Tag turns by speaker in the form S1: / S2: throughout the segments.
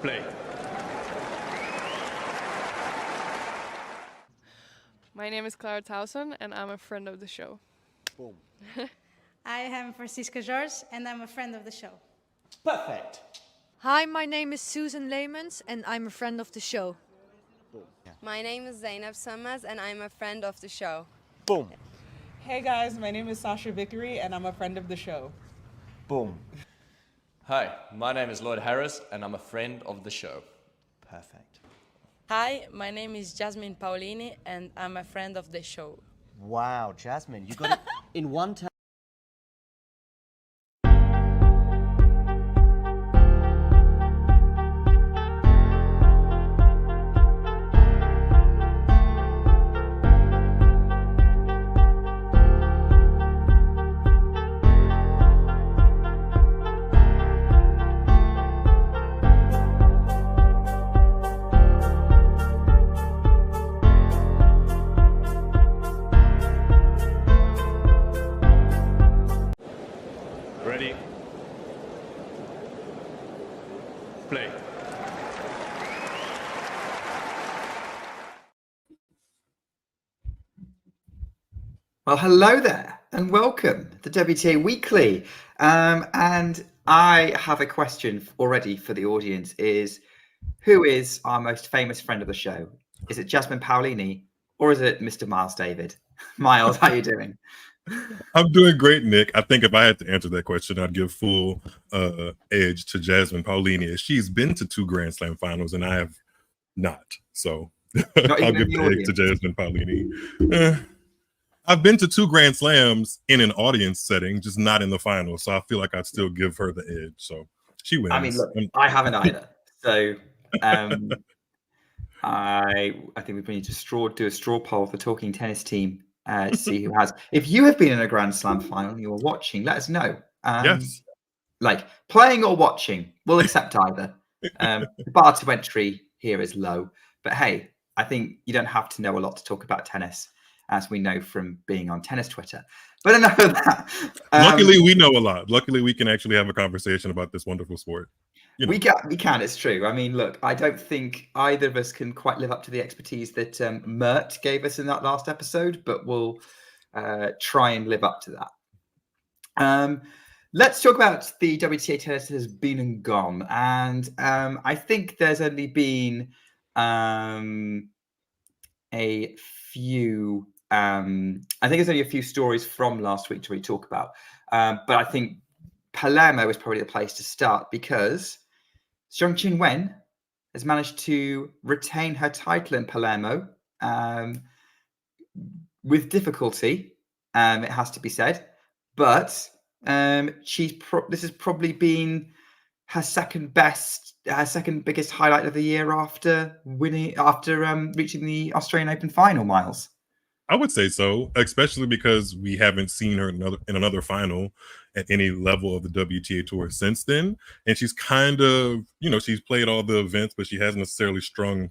S1: Play.
S2: My name is Clara Towson, and I'm a friend of the show.
S3: Boom.
S4: I am Francisca George, and I'm a friend of the show.
S3: Perfect.
S5: Hi, my name is Susan Leemans, and I'm a friend of the show.
S3: Boom. Yeah.
S6: My name is Zainab Summers, and I'm a friend of the show.
S3: Boom.
S7: Hey guys, my name is Sasha Vickery, and I'm a friend of the show.
S3: Boom.
S1: Hi, my name is Lloyd Harris, and I'm a friend of the show.
S3: Perfect.
S8: Hi, my name is Jasmine Paolini, and I'm a friend of the show.
S3: Wow, Jasmine, you got it in one time.
S1: Ready? Play.
S9: Well, hello there and welcome to WTA Weekly. And I have a question already for the audience is, who is our most famous friend of the show? Is it Jasmine Paolini or is it Mr. Miles David? Miles, how are you doing?
S10: I'm doing great, Nick. I think if I had to answer that question, I'd give full edge to Jasmine Paolini. She's been to 2 Grand Slam finals, and I have not. So I'll give the edge to Jasmine Paolini. I've been to 2 Grand Slams in an audience setting, just not in the final. So I feel like I'd still give her the edge. So she wins.
S9: I mean, look, I haven't either. So I think we need to do a straw poll for Talking Tennis team to see who has. If you have been in a Grand Slam final and you were watching, let us know.
S10: Yes.
S9: Like playing or watching, we'll accept either. The bar to entry here is low. But hey, I think you don't have to know a lot to talk about tennis, as we know from being on tennis Twitter. But enough of that.
S10: Luckily, we know a lot. Luckily, we can actually have a conversation about this wonderful sport. You know.
S9: We can. It's true. I mean, look, I don't think either of us can quite live up to the expertise that Mert gave us in that last episode, but we'll try and live up to that. Let's talk about the WTA tennis that has been and gone. And I think there's only been a few. I think there's only a few stories from last week to really talk about. But I think Palermo is probably the place to start because Zheng Wen has managed to retain her title in Palermo with difficulty, it has to be said. But this has probably been her second biggest highlight of the year after reaching the Australian Open final, Miles.
S10: I would say so, especially because we haven't seen her in another final at any level of the WTA tour since then. And she's kind of, she's played all the events, but she hasn't necessarily strung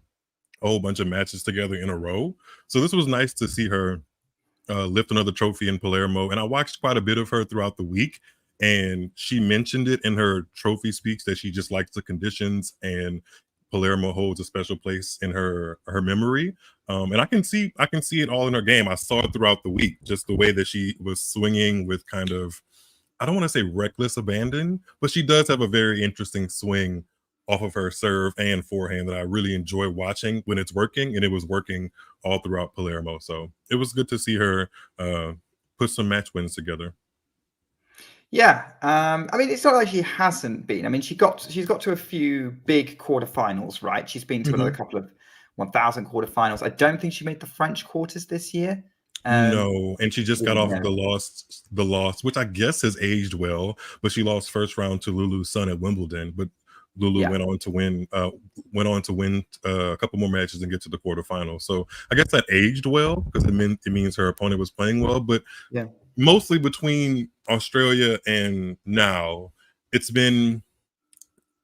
S10: a whole bunch of matches together in a row. So this was nice to see her lift another trophy in Palermo. And I watched quite a bit of her throughout the week. And she mentioned it in her trophy speech that she just likes the conditions and Palermo holds a special place in her memory. And I can see it all in her game. I saw it throughout the week, just the way that she was swinging with kind of, I don't want to say reckless abandon, but she does have a very interesting swing off of her serve and forehand that I really enjoy watching when it's working, and it was working all throughout Palermo. So it was good to see her put some match wins together.
S9: Yeah, I mean, it's not like she hasn't been. I mean, she's got to a few big quarterfinals, right? She's been to another couple of 1,000 quarterfinals. I don't think she made the French quarters this year.
S10: No, and she just got off the loss, which I guess has aged well. But she lost first round to Lulu Sun at Wimbledon. But Lulu went on to win a couple more matches and get to the quarterfinals. So I guess that aged well because it means her opponent was playing well. But mostly between Australia and now, it's been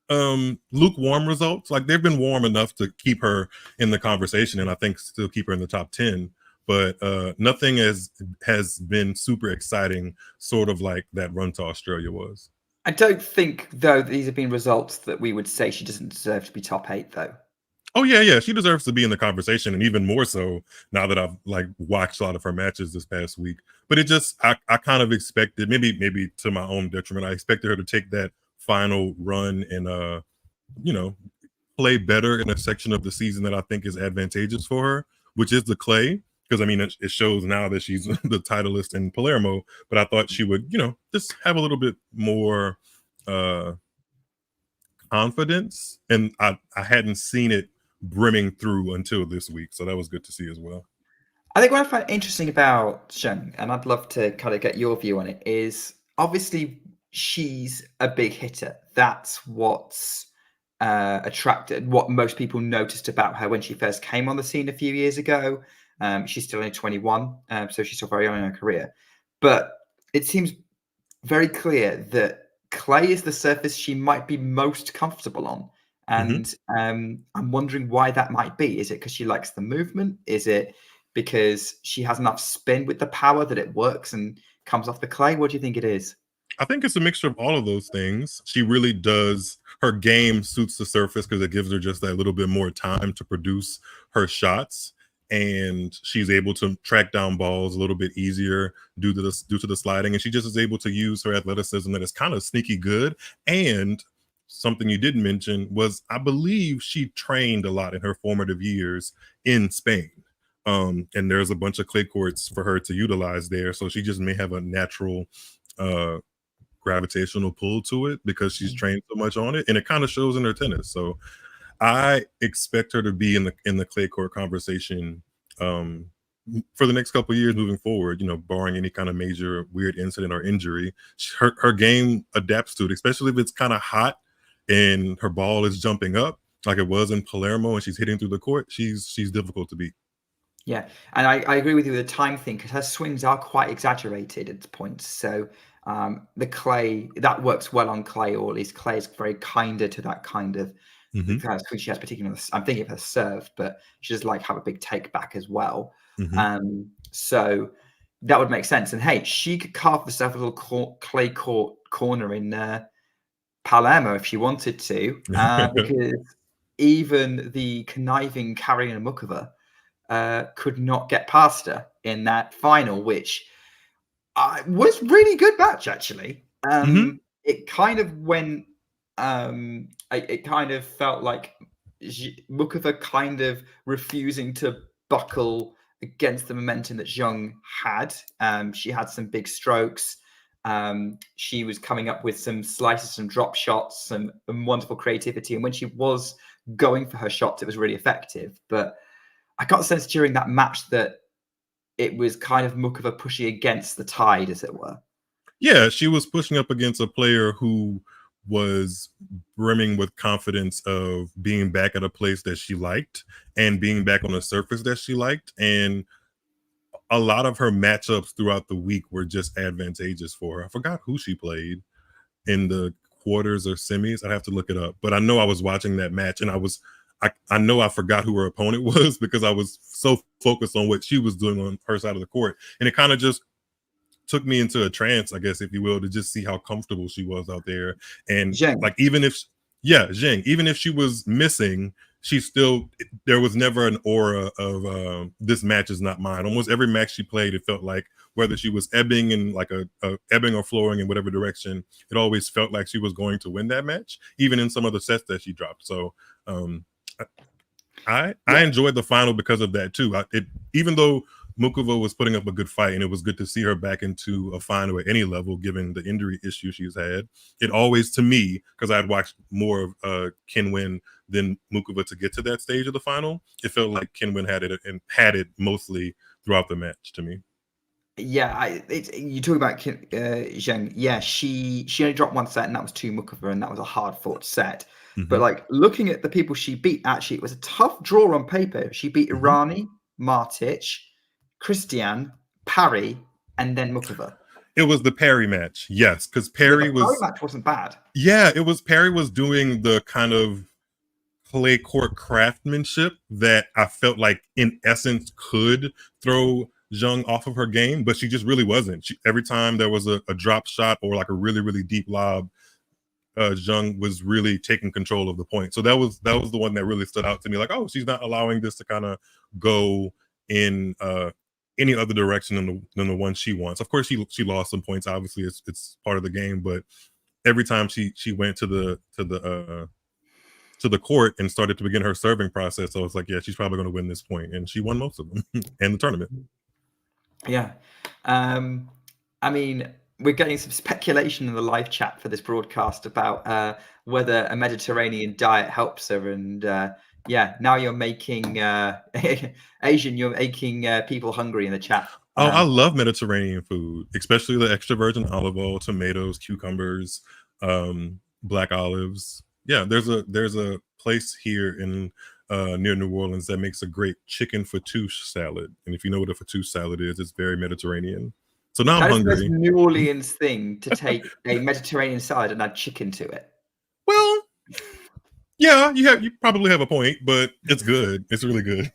S10: lukewarm results. Like they've been warm enough to keep her in the conversation, and I think still keep her in the top 10. But nothing has been super exciting, sort of like that run to Australia was.
S9: I don't think, though, that these have been results that we would say she doesn't deserve to be top 8, though.
S10: Oh yeah, she deserves to be in the conversation, and even more so now that I've like watched a lot of her matches this past week. But it just I kind of expected, maybe to my own detriment, I expected her to take that final run and you know, play better in a section of the season that I think is advantageous for her, which is the clay. Because I mean, it shows now that she's the titleist in Palermo. But I thought she would, just have a little bit more confidence, and I hadn't seen it brimming through until this week, so that was good to see as well.
S9: I think what I find interesting about Zheng, and I'd love to kind of get your view on it, is obviously she's a big hitter. That's what's attracted, what most people noticed about her when she first came on the scene a few years ago. She's still only 21, so she's still very young in her career. But it seems very clear that clay is the surface she might be most comfortable on. And I'm wondering why that might be. Is it because she likes the movement? Is it because she has enough spin with the power that it works and comes off the clay? What do you think it is?
S10: I think it's a mixture of all of those things. She really does. Her game suits the surface because it gives her just that little bit more time to produce her shots. And she's able to track down balls a little bit easier due to the sliding. And she just is able to use her athleticism that is kind of sneaky good. And something you didn't mention was, I believe she trained a lot in her formative years in Spain. And there's a bunch of clay courts for her to utilize there. So she just may have a natural gravitational pull to it because she's trained so much on it. And it kind of shows in her tennis. So I expect her to be in the clay court conversation for the next couple of years moving forward, barring any kind of major weird incident or injury. Her game adapts to it, especially if it's kind of hot and her ball is jumping up like it was in Palermo and she's hitting through the court. She's difficult to beat.
S9: Yeah, and I agree with you with the time thing, because her swings are quite exaggerated at points. So the clay, that works well on clay, or at least clay is very kinder to that kind of swing she has, particularly I'm thinking of her serve, but she does have a big take back as well. So that would make sense. And hey, she could carve herself a little clay court corner in Palermo if she wanted to, because even the conniving Karina Muchova could not get past her in that final, which was really good match, actually. It kind of went, it kind of felt like Muchova kind of refusing to buckle against the momentum that Zheng had. She had some big strokes. She was coming up with some slices, some drop shots, some wonderful creativity. And when she was going for her shots, it was really effective. But I got the sense during that match that it was kind of Muchova pushing against the tide, as it were.
S10: Yeah, she was pushing up against a player who was brimming with confidence of being back at a place that she liked and being back on a surface that she liked. And a lot of her matchups throughout the week were just advantageous for her. I forgot who she played in the quarters or semis. I'd have to look it up. But I know I was watching that match and I know I forgot who her opponent was because I was so focused on what she was doing on her side of the court. And it kind of just took me into a trance, I guess, if you will, to just see how comfortable she was out there. And
S9: Zheng.
S10: Zheng, even if she was missing, there was never an aura of this match is not mine. Almost every match she played, it felt like, whether she was ebbing in like a ebbing or flowing in whatever direction, it always felt like she was going to win that match, even in some of the sets that she dropped. So I enjoyed the final because of that too. Even though Muchova was putting up a good fight, and it was good to see her back into a final at any level, given the injury issue she's had. It always, to me, because I had watched more of Qinwen than Muchova to get to that stage of the final, it felt like Qinwen had it mostly throughout the match to me.
S9: Yeah, you talk about Zheng. Yeah, she only dropped one set, and that was to Muchova, and that was a hard-fought set. But looking at the people she beat, actually, it was a tough draw on paper. She beat Irani, Martic, Christian, Parry, and then Muchova.
S10: It was the Parry match, yes, because Parry
S9: match wasn't bad.
S10: Yeah, it was. Parry was doing the kind of clay court craftsmanship that I felt like, in essence, could throw Zheng off of her game, but she just really wasn't. Every time there was a drop shot or like a really, really deep lob, Zheng was really taking control of the point. So that was the one that really stood out to me. Like, oh, she's not allowing this to kind of go in any other direction than the one she wants. Of course, she lost some points. Obviously, it's part of the game. But every time she went to the court and started to begin her serving process, I was like, yeah, she's probably going to win this point, and she won most of them and the tournament.
S9: Yeah, I mean, we're getting some speculation in the live chat for this broadcast about whether a Mediterranean diet helps her, and yeah, now you're making Asian, you're making people hungry in the chat.
S10: Oh, I love Mediterranean food, especially the extra virgin olive oil, tomatoes, cucumbers, black olives. Yeah, there's a place here in near New Orleans that makes a great chicken fattoush salad, and if you know what a fattoush salad is, it's very Mediterranean. So now I'm hungry.
S9: That's the New Orleans thing to take a Mediterranean salad and add chicken to it.
S10: Well, yeah, you probably have a point, but it's good. It's really good.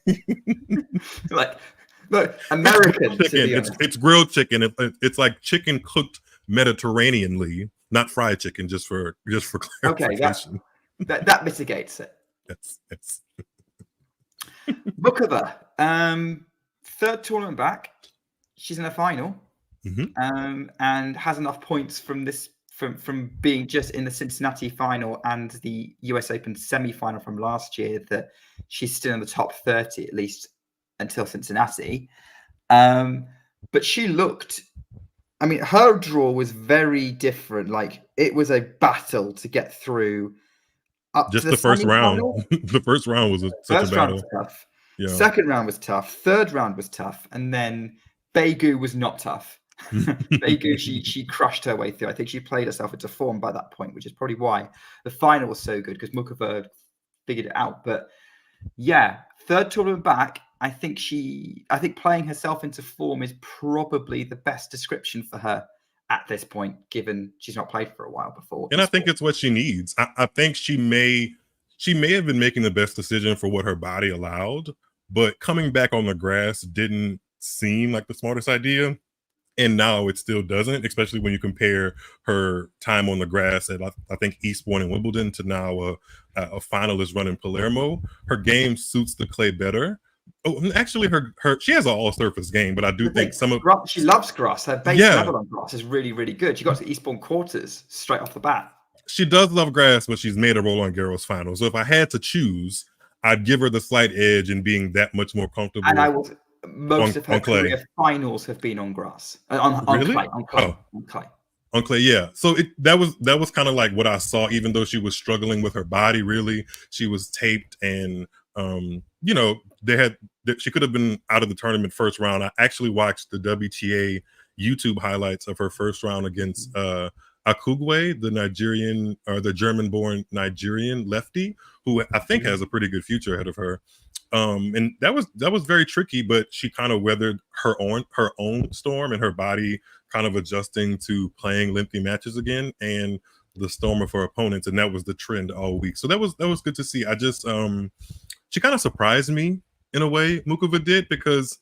S9: Like, look, American
S10: chicken. It's grilled chicken. It's like chicken cooked Mediterraneanly, not fried chicken. Just for clarification.
S9: Okay, that mitigates it.
S10: Yes.
S9: Muchova, third tournament back. She's in a final, and has enough points from being just in the Cincinnati final and the US Open semi-final from last year that she's still in the top 30 at least until Cincinnati. But she looked. I mean, her draw was very different. Like, it was a battle to get through.
S10: Just the first round. The first round was such a battle.
S9: Was tough.
S10: Yeah.
S9: Second round was tough. Third round was tough, and then Begu was not tough. Begu, she crushed her way through. I think she played herself into form by that point, which is probably why the final was so good, because Muchova figured it out. But yeah, third tournament back. I think playing herself into form is probably the best description for her at this point, given she's not played for a while before.
S10: And I think it's what she needs. I think she may have been making the best decision for what her body allowed, but coming back on the grass didn't seem like the smartest idea. And now it still doesn't, especially when you compare her time on the grass at, I think, Eastbourne and Wimbledon to now a finalist run in Palermo. Her game suits the clay better. Oh, actually, she has an all-surface game, but I do think
S9: she loves grass. Her base level on grass is really, really good. She got to Eastbourne quarters straight off the bat.
S10: She does love grass, but she's made a Roland Garros final. So if I had to choose, I'd give her the slight edge in being that much more comfortable.
S9: And I will. Most of her career finals have been on grass, on
S10: clay. Yeah. So that was kind of like what I saw. Even though she was struggling with her body, really, she was taped, and she could have been out of the tournament first round. I actually watched the WTA YouTube highlights of her first round against Akugwe, the German-born Nigerian lefty, who I think has a pretty good future ahead of her. And that was very tricky, but she kind of weathered her own storm, and her body kind of adjusting to playing lengthy matches again, and the storm of her opponents, and that was the trend all week. So that was good to see. I just she kind of surprised me in a way, Muchova did, because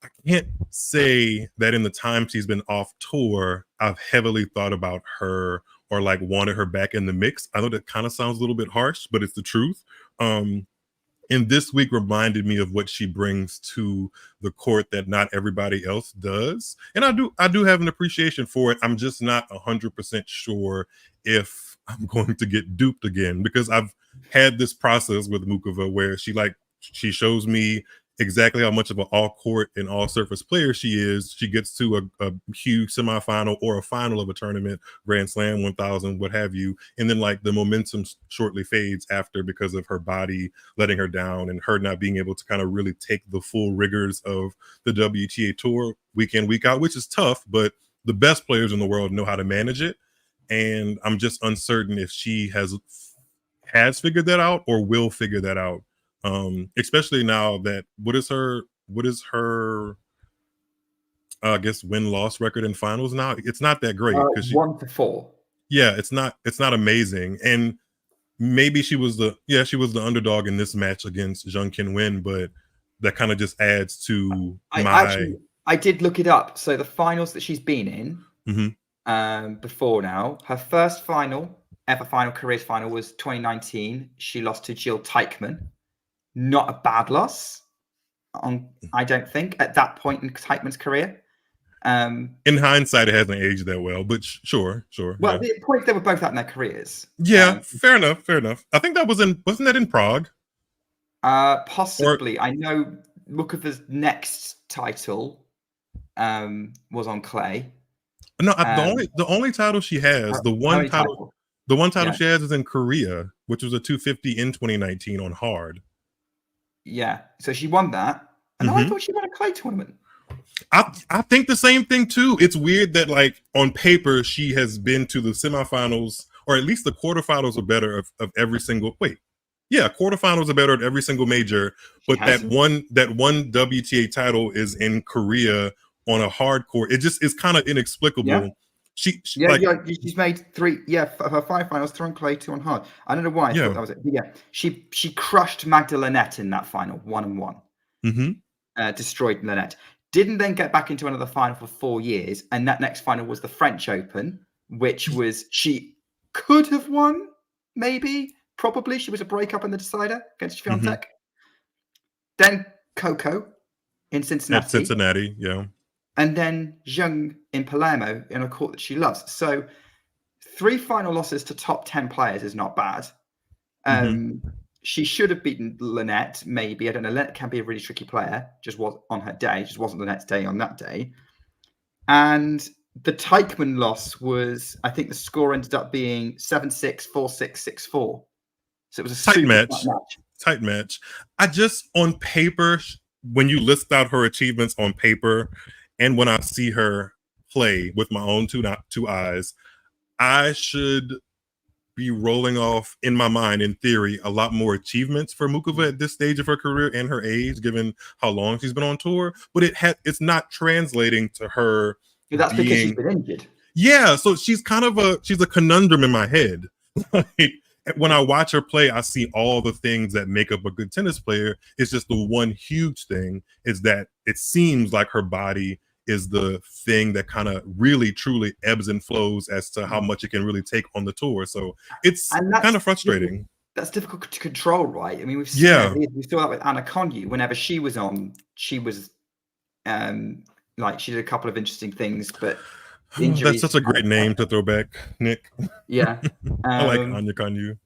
S10: I can't say that in the time she's been off tour, I've heavily thought about her or like wanted her back in the mix. I know that kind of sounds a little bit harsh, but it's the truth. And this week reminded me of what she brings to the court that not everybody else does. And I do have an appreciation for it. I'm just not 100% sure if I'm going to get duped again, because I've had this process with Muchova where she shows me exactly how much of an all-court and all-surface player she is. She gets to a huge semifinal or a final of a tournament, Grand Slam, 1000, what have you, and then like the momentum shortly fades after because of her body letting her down and her not being able to kind of really take the full rigors of the WTA Tour week in, week out, which is tough, but the best players in the world know how to manage it. And I'm just uncertain if she has figured that out or will figure that out. Especially now that what is her I guess win-loss record in finals now? It's not that great, because
S9: 1-4.
S10: Yeah, it's not amazing. And maybe she was the underdog in this match against Zheng Qinwen, but that kind of just adds to
S9: I did look it up. So the finals that she's been in before now, her first final ever final, careers final, was 2019. She lost to Jill Teichmann. Not a bad loss, I don't think, at that point in Teichmann's career.
S10: In hindsight, it hasn't aged that well, but sure.
S9: Well,
S10: Yeah.
S9: the point they were both out in their careers.
S10: Yeah, fair enough. I think that wasn't that in Prague?
S9: Possibly. I know Muchova's next title was on clay.
S10: No, the only title she has, the one title she has is in Korea, which was a 250 in 2019 on hard.
S9: Yeah, so she won that, and I thought she won a clay tournament.
S10: I think the same thing too. It's weird that like on paper she has been to the semifinals, or at least the quarterfinals are better of every single. Quarterfinals are better at every single major, but that one WTA title is in Korea on a hard court. It just is kind of inexplicable.
S9: Yeah.
S10: She's
S9: made 3. Yeah, her 5 finals, 3 on clay, 2 on hard. I don't know why I thought that was it. But yeah, she crushed Magda Linette in that final, 1-1. Destroyed Linette. Didn't then get back into another final for 4 years, and that next final was the French Open, which was she could have won, maybe, probably. She was a breakup in the decider against Swiatek. Then Coco in Cincinnati.
S10: At Cincinnati, yeah.
S9: And then Zheng in Palermo in a court that she loves. So 3 final losses to top 10 players is not bad. She should have beaten Linette, maybe. I don't know. Linette can be a really tricky player. Just was on her day. Just wasn't Linette's day on that day. And the Teichmann loss was, I think the score ended up being 7-6, 4-6, 6-4. So it was a
S10: tight match. I just, on paper, when you list out her achievements on paper, and when I see her play with my own two eyes, I should be rolling off in my mind, in theory, a lot more achievements for Muchova at this stage of her career and her age, given how long she's been on tour. But it's not translating to her.
S9: That's because she's been injured.
S10: Yeah, so she's a conundrum in my head. Like, when I watch her play, I see all the things that make up a good tennis player. It's just the one huge thing is that it seems like her body is the thing that kind of really truly ebbs and flows as to how much it can really take on the tour. So it's kind of frustrating.
S9: That's difficult to control, right? I mean, we saw that with Anna Konyu. Whenever she was on, she was she did a couple of interesting things, but
S10: that's such a great name to throw back, Nick.
S9: Yeah.
S10: I like Anya Konyu.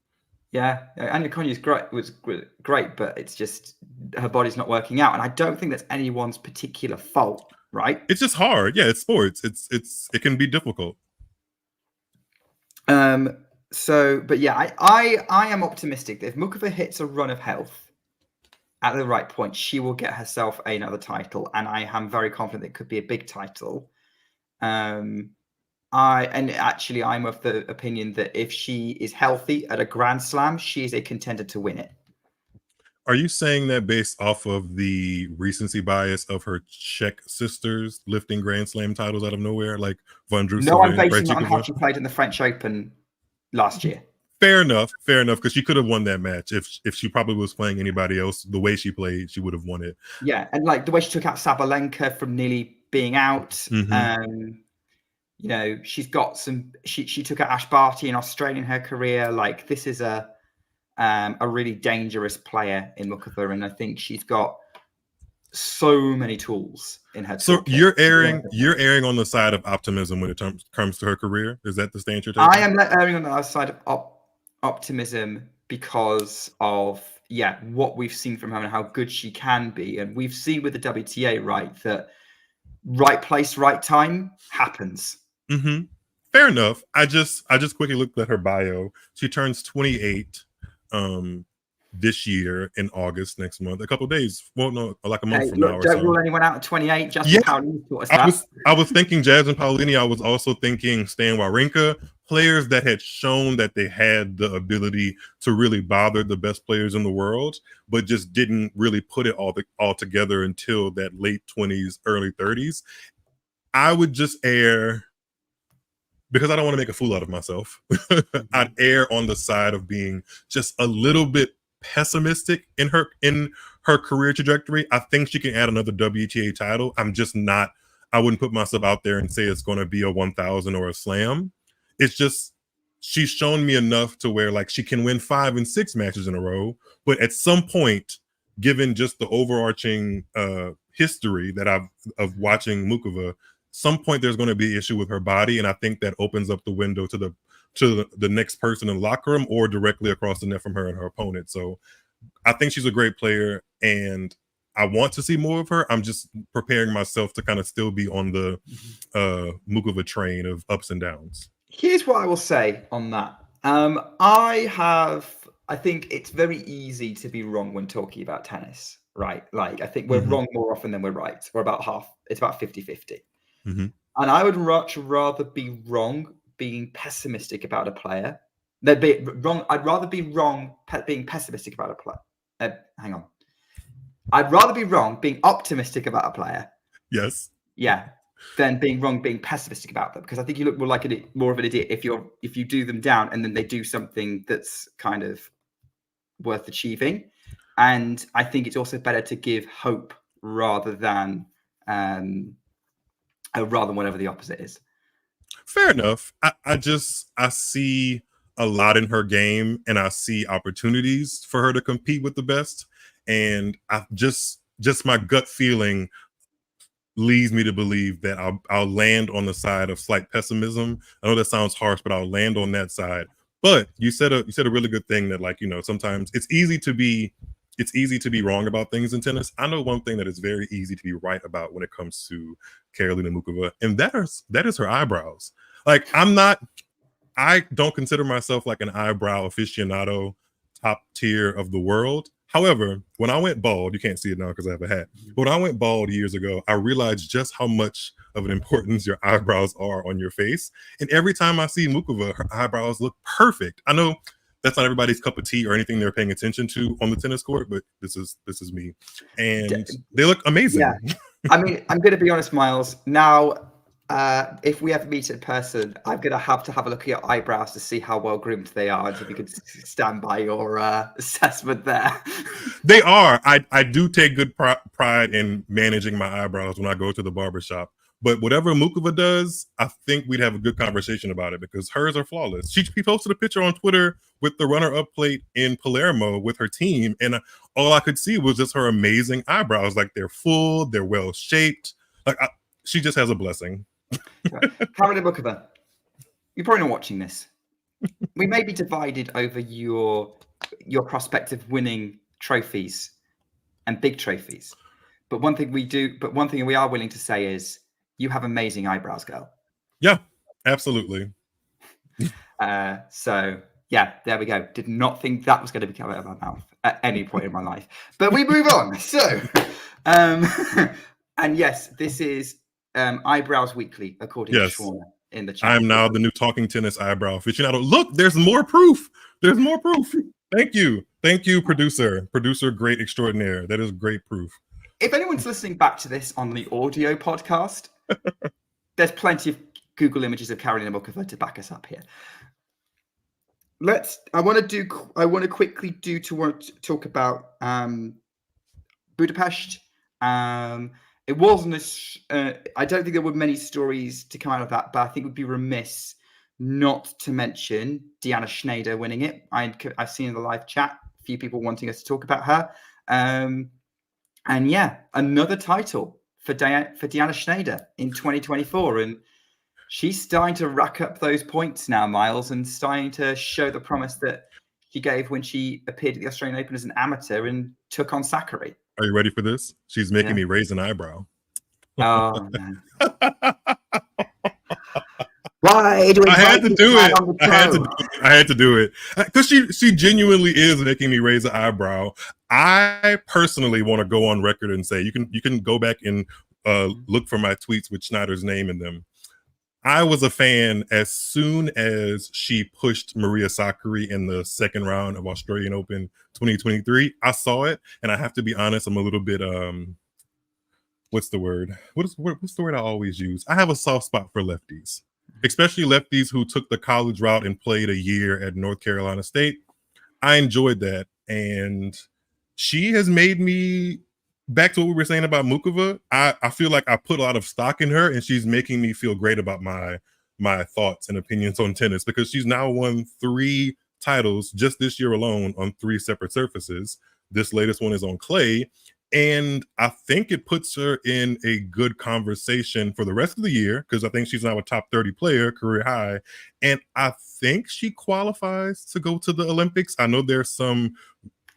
S9: Yeah, Anya Konyu's was great, but it's just her body's not working out, and I don't think that's anyone's particular fault. Right?
S10: It's just hard. Yeah, it's sports. It can be difficult.
S9: But yeah, I am optimistic that if Muchova hits a run of health at the right point, she will get herself another title, and I am very confident it could be a big title. I'm of the opinion that if she is healthy at a Grand Slam, she is a contender to win it.
S10: Are you saying that based off of the recency bias of her Czech sisters lifting Grand Slam titles out of nowhere, like Vondrousova?
S9: No, I'm basing it on how she played in the French Open last year.
S10: Fair enough, because she could have won that match. If she probably was playing anybody else, the way she played, she would have won it.
S9: Yeah, and like the way she took out Sabalenka from nearly being out. She's got some. She took out Ash Barty in Australia in her career. Like, this is a really dangerous player in Muchova, and I think she's got so many tools in her.
S10: So you're erring on the side of optimism when it comes to her career. Is that the stance you're taking?
S9: I am erring on the other side of optimism because of what we've seen from her and how good she can be, and we've seen with the WTA, right, that right place, right time happens.
S10: Fair enough. I just quickly looked at her bio. She turns 28 this year in August next month. A couple of days. Well, no, like a month from now or so.
S9: Don't rule anyone out at 28. Jasmine Paolini.
S10: I was thinking Jasmine Paolini. I was also thinking Stan Wawrinka, players that had shown that they had the ability to really bother the best players in the world, but just didn't really put it all together until that late 20s, early 30s. I would just err, because I don't want to make a fool out of myself. I'd err on the side of being just a little bit pessimistic in her career trajectory. I think she can add another WTA title. I'm just not. I wouldn't put myself out there and say it's going to be a 1,000 or a slam. It's just she's shown me enough to where like she can win 5 and 6 matches in a row. But at some point, given just the overarching history that I've of watching Muchova, some point there's going to be an issue with her body, and I think that opens up the window to the next person in the locker room or directly across the net from her and her opponent. So I think she's a great player, and I want to see more of her. I'm just preparing myself to kind of still be on the Muchova train of ups and downs.
S9: Here's what I will say on that. I think it's very easy to be wrong when talking about tennis, right? Like, I think we're wrong more often than we're right. We're about half, it's about 50-50. And I would much rather be wrong being pessimistic about a player than be wrong. I'd rather be wrong being pessimistic about a player. Hang on. I'd rather be wrong being optimistic about a player.
S10: Yes.
S9: Yeah. Than being wrong being pessimistic about them, because I think you look more of an idiot if you do them down and then they do something that's kind of worth achieving. And I think it's also better to give hope rather than whatever the opposite is.
S10: Fair enough. I see a lot in her game, and I see opportunities for her to compete with the best. And I just my gut feeling leads me to believe that I'll land on the side of slight pessimism. I know that sounds harsh, but I'll land on that side. But you said a really good thing that, like, sometimes it's easy to be wrong about things in tennis. I know one thing that is very easy to be right about when it comes to Karolina Muchova, and that is her eyebrows. Like, I don't consider myself like an eyebrow aficionado, top tier of the world. However, when I went bald, you can't see it now because I have a hat, but when I went bald years ago, I realized just how much of an importance your eyebrows are on your face. And every time I see Muchova, her eyebrows look perfect. I know that's not everybody's cup of tea or anything they're paying attention to on the tennis court, but this is me. And they look amazing.
S9: Yeah. I mean, I'm going to be honest, Miles. Now, if we ever meet in person, I'm going to have a look at your eyebrows to see how well groomed they are, and if you could stand by your assessment there.
S10: They are. I do take good pride in managing my eyebrows when I go to the barbershop. But whatever Muchova does, I think we'd have a good conversation about it, because hers are flawless. She posted a picture on Twitter with the runner-up plate in Palermo with her team, and all I could see was just her amazing eyebrows. Like, they're full, they're well-shaped. Like, she just has a blessing.
S9: Karolina Muchova, you're probably not watching this. We may be divided over your prospect of winning trophies and big trophies, but one thing we are willing to say is you have amazing eyebrows, girl.
S10: Yeah, absolutely.
S9: So yeah, there we go. Did not think that was going to be coming out of my mouth at any point in my life, but we move on. So, and yes, this is Eyebrows Weekly, according to Shauna in the chat.
S10: I'm now the new talking tennis eyebrow aficionado. Look, there's more proof. There's more proof. Thank you, producer, great extraordinaire. That is great proof.
S9: If anyone's listening back to this on the audio podcast, there's plenty of Google images of Karolina Muchova to back us up here. I want to quickly talk about Budapest. It wasn't I don't think there were many stories to come out of that, but I think it would be remiss not to mention Diana Schneider winning it. I've seen in the live chat a few people wanting us to talk about her. And yeah, another title for Diana Schneider in 2024. And she's starting to rack up those points now, Miles, and starting to show the promise that she gave when she appeared at the Australian Open as an amateur and took on Sakkari.
S10: Are you ready for this? She's making me raise an eyebrow.
S9: Oh, man. Why do we?
S10: I had to do it. I had to do it because she genuinely is making me raise an eyebrow. I personally want to go on record and say you can go back and look for my tweets with Schneider's name in them. I was a fan as soon as she pushed Maria Sakkari in the second round of Australian Open 2023. I saw it, and I have to be honest, I'm a little bit what's the word? What's the word I always use? I have a soft spot for lefties, especially lefties who took the college route and played a year at North Carolina State. I enjoyed that, and she has made me, back to what we were saying about Muchova, I feel like I put a lot of stock in her, and she's making me feel great about my my thoughts and opinions on tennis, because she's now won 3 titles just this year alone on 3 separate surfaces. This latest one is on clay. And I think it puts her in a good conversation for the rest of the year, because I think she's now a top 30 player, career high. And I think she qualifies to go to the Olympics. I know there's some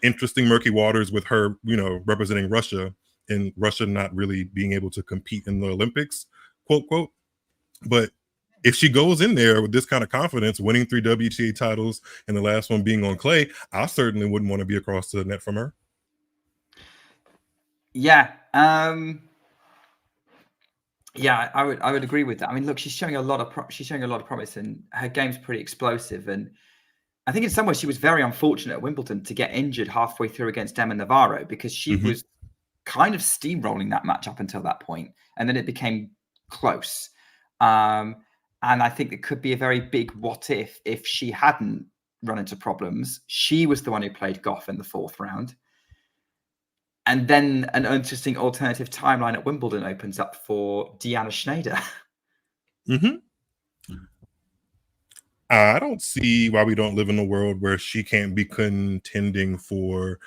S10: interesting murky waters with her, representing Russia, and Russia not really being able to compete in the Olympics, quote, quote. But if she goes in there with this kind of confidence, winning 3 WTA titles and the last one being on clay, I certainly wouldn't want to be across the net from her.
S9: Yeah. Yeah, I would agree with that. I mean, look, she's showing a lot of promise, and her game's pretty explosive. And I think in some ways she was very unfortunate at Wimbledon to get injured halfway through against Emma Navarro, because she was kind of steamrolling that match up until that point, and then it became close. And I think it could be a very big what if she hadn't run into problems. She was the one who played Goff in the 4th round. And then an interesting alternative timeline at Wimbledon opens up for Deanna Schneider.
S10: I don't see why we don't live in a world where she can't be contending for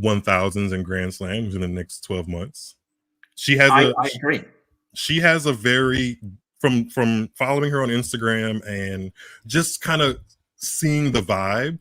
S10: 1000s and Grand Slams in the next 12 months. I
S9: agree.
S10: She has a very, from following her on Instagram and just kind of seeing the vibe,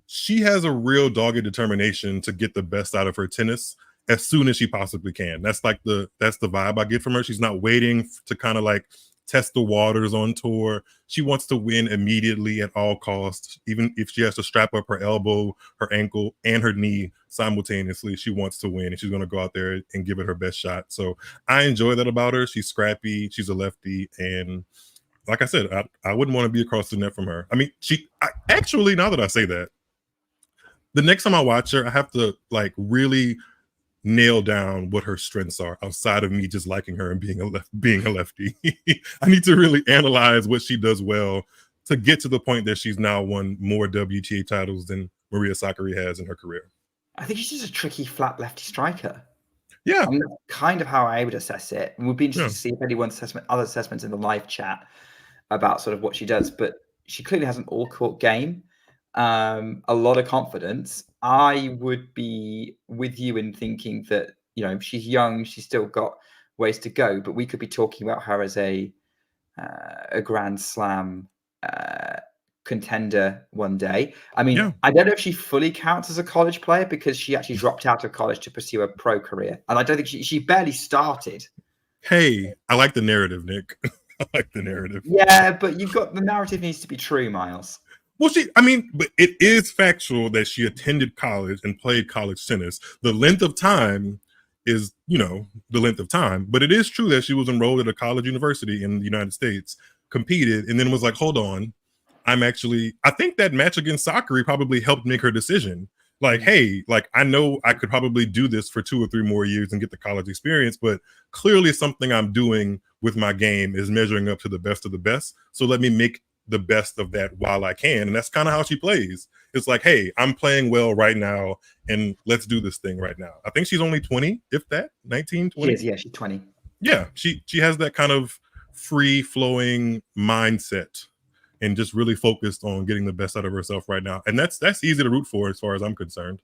S10: she has a real dogged determination to get the best out of her tennis as soon as she possibly can. That's the vibe I get from her. She's not waiting to kind of like test the waters on tour. She wants to win immediately at all costs. Even if she has to strap up her elbow, her ankle, and her knee simultaneously, she wants to win, and she's going to go out there and give it her best shot. So I enjoy that about her. She's scrappy. She's a lefty. And like I said, I wouldn't want to be across the net from her. I mean, actually, now that I say that, the next time I watch her, I have to like really nail down what her strengths are outside of me just liking her and being a lefty. I need to really analyze what she does well to get to the point that she's now won more WTA titles than Maria Sakkari has in her career.
S9: I think she's just a tricky flat lefty striker.
S10: Yeah.
S9: I mean, that's kind of how I would assess it. And we'd be interested to see if anyone's other assessments in the live chat about sort of what she does. But she clearly has an all-court game. A lot of confidence. I would be with you in thinking that, she's young, she's still got ways to go, but we could be talking about her as a Grand Slam contender one day. I mean, I don't know if she fully counts as a college player, because she actually dropped out of college to pursue a pro career. And I don't think she barely started.
S10: Hey, I like the narrative, Nick. I like the narrative.
S9: Yeah, but the narrative needs to be true, Miles.
S10: Well, but it is factual that she attended college and played college tennis. The length of time is, the length of time. But it is true that she was enrolled at a college university in the United States, competed, and then was like, hold on, I think that match against Sakkari probably helped make her decision. Like, hey, like, I know I could probably do this for 2 or 3 more years and get the college experience, but clearly something I'm doing with my game is measuring up to the best of the best. So let me make the best of that while I can. And that's kind of how she plays. It's like, hey, I'm playing well right now, and let's do this thing right now. I think she's only 20, if that, 19, 20.
S9: She's 20.
S10: Yeah, she has that kind of free-flowing mindset and just really focused on getting the best out of herself right now. And that's easy to root for as far as I'm concerned.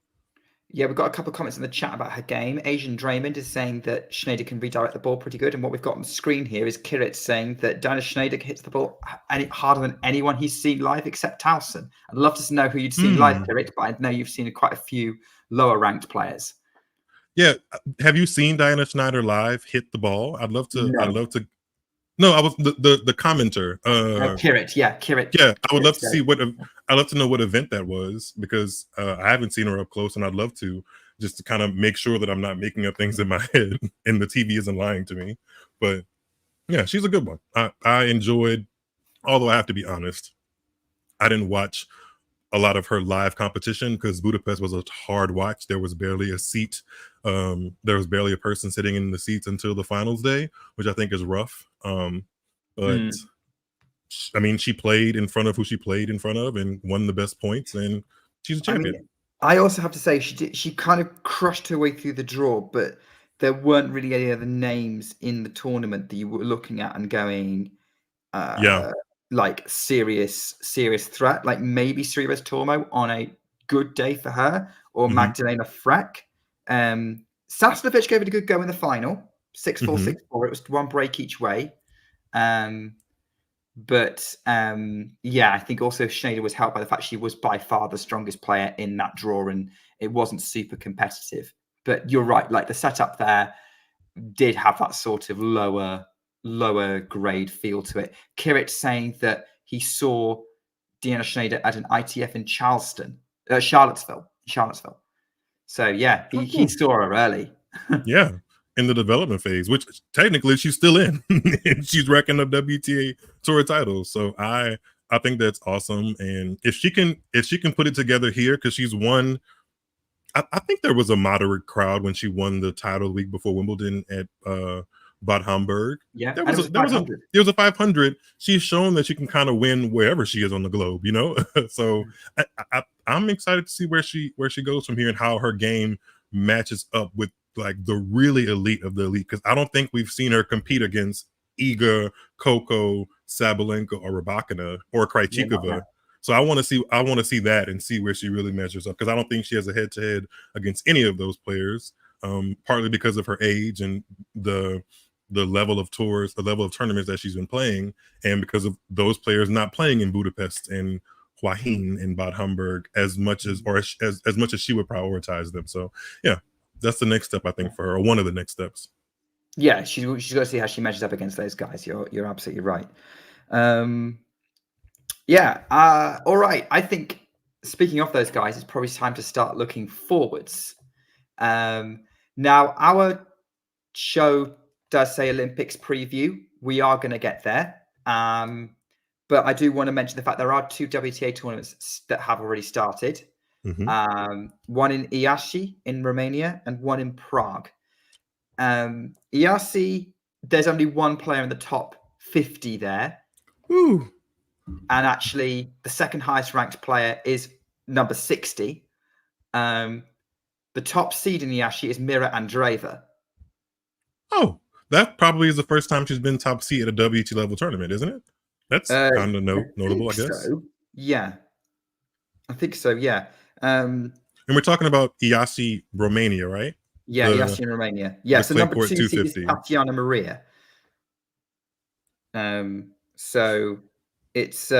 S9: Yeah, we've got a couple of comments in the chat about her game. Asian Draymond is saying that Schneider can redirect the ball pretty good. And what we've got on the screen here is Kirit saying that Diana Schneider hits the ball harder than anyone he's seen live except Towson. I'd love to know who you'd seen live, Kirit, but I know you've seen quite a few lower ranked players.
S10: Yeah. Have you seen Diana Schneider live hit the ball? I'd love to. No, I was the commenter.
S9: Kirit. Yeah, Kirit.
S10: Yeah, I would love to see I'd love to know what event that was, because I haven't seen her up close, and I'd love to, just to kind of make sure that I'm not making up things in my head and the TV isn't lying to me. But yeah, she's a good one. I enjoyed, although I have to be honest, I didn't watch a lot of her live competition because Budapest was a hard watch. There was barely a seat. There was barely a person sitting in the seats until the finals day, which I think is rough. But I mean, she played in front of who she played in front of and won the best points, and she's a champion.
S9: I mean, I also have to say she kind of crushed her way through the draw, but there weren't really any other names in the tournament that you were looking at and going, like serious threat, like maybe Cerebus Tormo on a good day for her, or Magdalena Freck. Sasnovich gave it a good go in the final, 6-4, 6-4. It was one break each way. But I think also Schneider was helped by the fact she was by far the strongest player in that draw, and it wasn't super competitive. But you're right, like the setup there did have that sort of lower grade feel to it. Kirit saying that he saw Deanna Schneider at an ITF in Charlottesville. So yeah, he saw her early.
S10: Yeah, in the development phase, which technically she's still in. And she's racking up WTA Tour titles. So I think that's awesome. And if she can put it together here, because she's won. I think there was a moderate crowd when she won the title the week before Wimbledon at Bad Homburg.
S9: Yeah,
S10: there was a 500. She's shown that she can kind of win wherever she is on the globe, you know. So I'm excited to see where she goes from here and how her game matches up with like the really elite of the elite. Because I don't think we've seen her compete against Iga, Coco, Sabalenka, or Rybakina or Krejcikova.
S9: Yeah,
S10: so I want to see that and see where she really measures up, because I don't think she has a head-to-head against any of those players, partly because of her age and the level of tours, the level of tournaments that she's been playing, and because of those players not playing in Budapest and Huahin and Bad Homburg as much as much as she would prioritize them. So yeah, that's the next step I think for her, or one of the next steps.
S9: Yeah, she's got to see how she measures up against those guys. You're absolutely right. All right. I think speaking of those guys, it's probably time to start looking forwards. Now, our show does say Olympics preview. We are going to get there. But I do want to mention the fact there are 2 WTA tournaments that have already started. One in Iași in Romania and one in Prague. Iași, there's only one player in the top 50 there.
S10: Ooh.
S9: And actually, the second highest ranked player is number 60. The top seed in Iași is Mira Andreeva.
S10: Oh, that probably is the first time she's been top seed at a WTA level tournament, isn't it? That's kind of notable, I guess.
S9: So. Yeah, I think so. Yeah.
S10: And we're talking about Iași, Romania, right?
S9: Yeah, Iași in Romania. Yeah, so number 2 seed is Tatiana Maria. So it's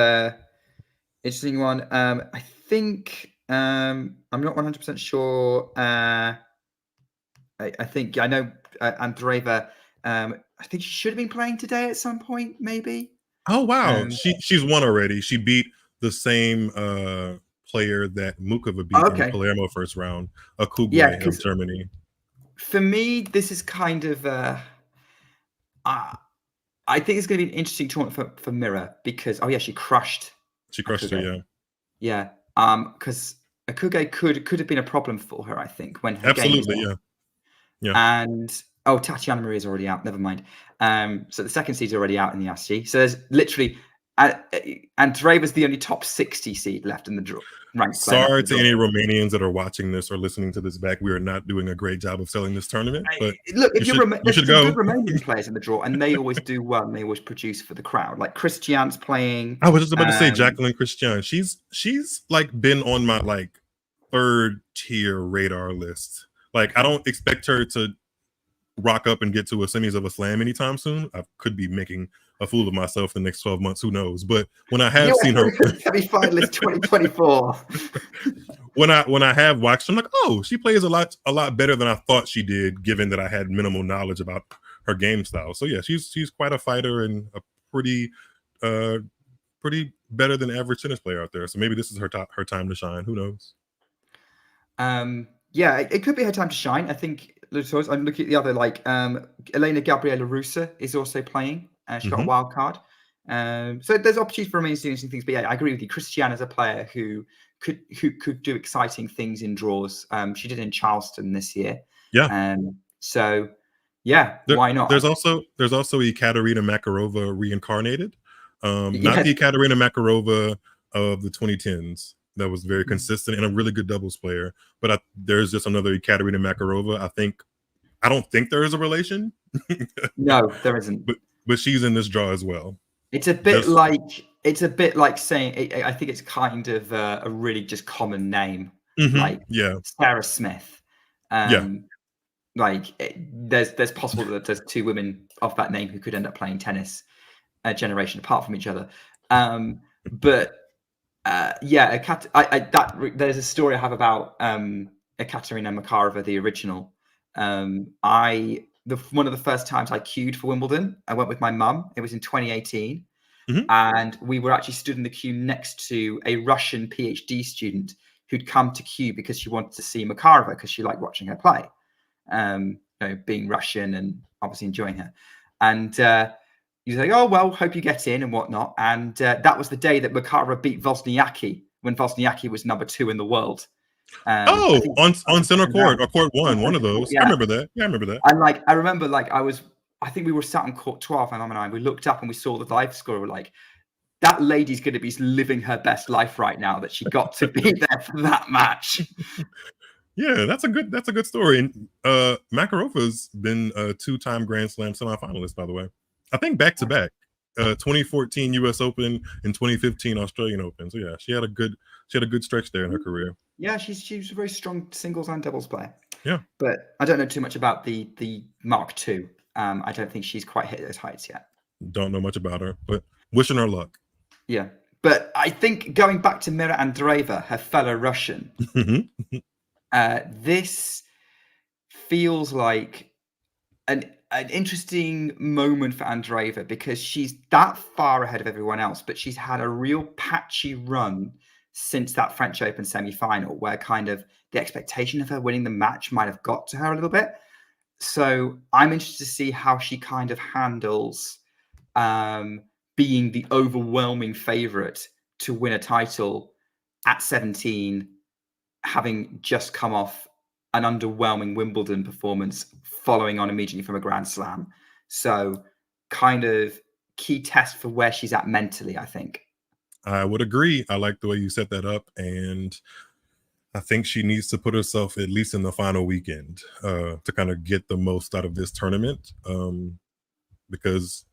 S9: interesting one. I think I'm not 100% sure. I think I know Andreeva. I think she should have been playing today at some point, maybe.
S10: Oh wow, she's won already. She beat the same player that Muchova beat in the Palermo first round, Akugwe of Germany.
S9: For me, this is kind of I think it's going to be an interesting tournament for Mira because she crushed
S10: her,
S9: yeah. Because Akugwe could have been a problem for her, I think, when her
S10: absolutely,
S9: yeah. And Tatiana Maria is already out. Never mind. So the second seed is already out in the Iași. So there's literally Andreeva's the only top 60 seed left in the draw.
S10: Sorry to any Romanians that are watching this or listening to this back. We are not doing a great job of selling this tournament. But
S9: look, if
S10: you should
S9: go. Good Romanian players in the draw, and they always do well, and they always produce for the crowd. Like Christian's playing.
S10: I was just about to say Jacqueline Christian. She's like been on my like 3rd tier radar list. Like I don't expect her to rock up and get to a semis of a slam anytime soon. I could be making a fool of myself the next 12 months. Who knows? But when I have seen her
S9: semi-finalist 2024,
S10: when I have watched, I'm like, oh, she plays a lot better than I thought she did, given that I had minimal knowledge about her game style. So yeah, she's quite a fighter and a pretty better than average tennis player out there. So maybe this is her time to shine. Who knows?
S9: Yeah, it could be her time to shine. I think. I'm looking at the other, like Elena Gabriela Rusa is also playing. She got a wild card. So there's opportunities for Romania to do interesting things. But yeah, I agree with you. Christiane is a player who could do exciting things in draws. She did in Charleston this year.
S10: Yeah.
S9: So yeah, why not?
S10: There's also Ekaterina Makarova reincarnated. Not the Ekaterina Makarova of the 2010s. That was very consistent and a really good doubles player. But there's just another Ekaterina Makarova. I don't think there is a relation.
S9: No, there isn't.
S10: But she's in this draw as well.
S9: It's a bit
S10: Just-
S9: like saying. I think it's kind of a really just common name, like
S10: yeah,
S9: Sarah Smith.
S10: Yeah.
S9: Like there's possible that there's two women of that name who could end up playing tennis a generation apart from each other. But there's a story I have about Ekaterina Makarova, the original. One of the first times I queued for Wimbledon, I went with my mum. It was in 2018, and we were actually stood in the queue next to a Russian PhD student who'd come to queue because she wanted to see Makarova because she liked watching her play. Being Russian and obviously enjoying her, and you say, "Oh well, hope you get in and whatnot." And that was the day that Makarova beat Wozniacki when Wozniacki was number 2 in the world.
S10: On center court or court 1 of those.
S9: Yeah.
S10: I remember that. Yeah, I remember that.
S9: And I remember I think we were sat on court 12, my mum and I. We looked up and we saw the live score. We're like, that lady's going to be living her best life right now that she got to be there for that match.
S10: Yeah, that's a good story. And Makarova's been a 2-time Grand Slam semifinalist, by the way. I think back to back. 2014 US Open and 2015 Australian Open. So yeah, she had a good stretch there in her career.
S9: Yeah, she was a very strong singles and doubles player.
S10: Yeah.
S9: But I don't know too much about the Mark II. I don't think she's quite hit those heights yet.
S10: Don't know much about her, but wishing her luck.
S9: Yeah. But I think going back to Mira Andreeva, her fellow Russian, this feels like an interesting moment for Andreeva because she's that far ahead of everyone else, but she's had a real patchy run since that French Open semi-final where kind of the expectation of her winning the match might have got to her a little bit. So I'm interested to see how she kind of handles being the overwhelming favorite to win a title at 17, having just come off an underwhelming Wimbledon performance following on immediately from a Grand Slam. So kind of key test for where she's at mentally, I think.
S10: I would agree. I like the way you set that up. And I think she needs to put herself at least in the final weekend to kind of get the most out of this tournament. Because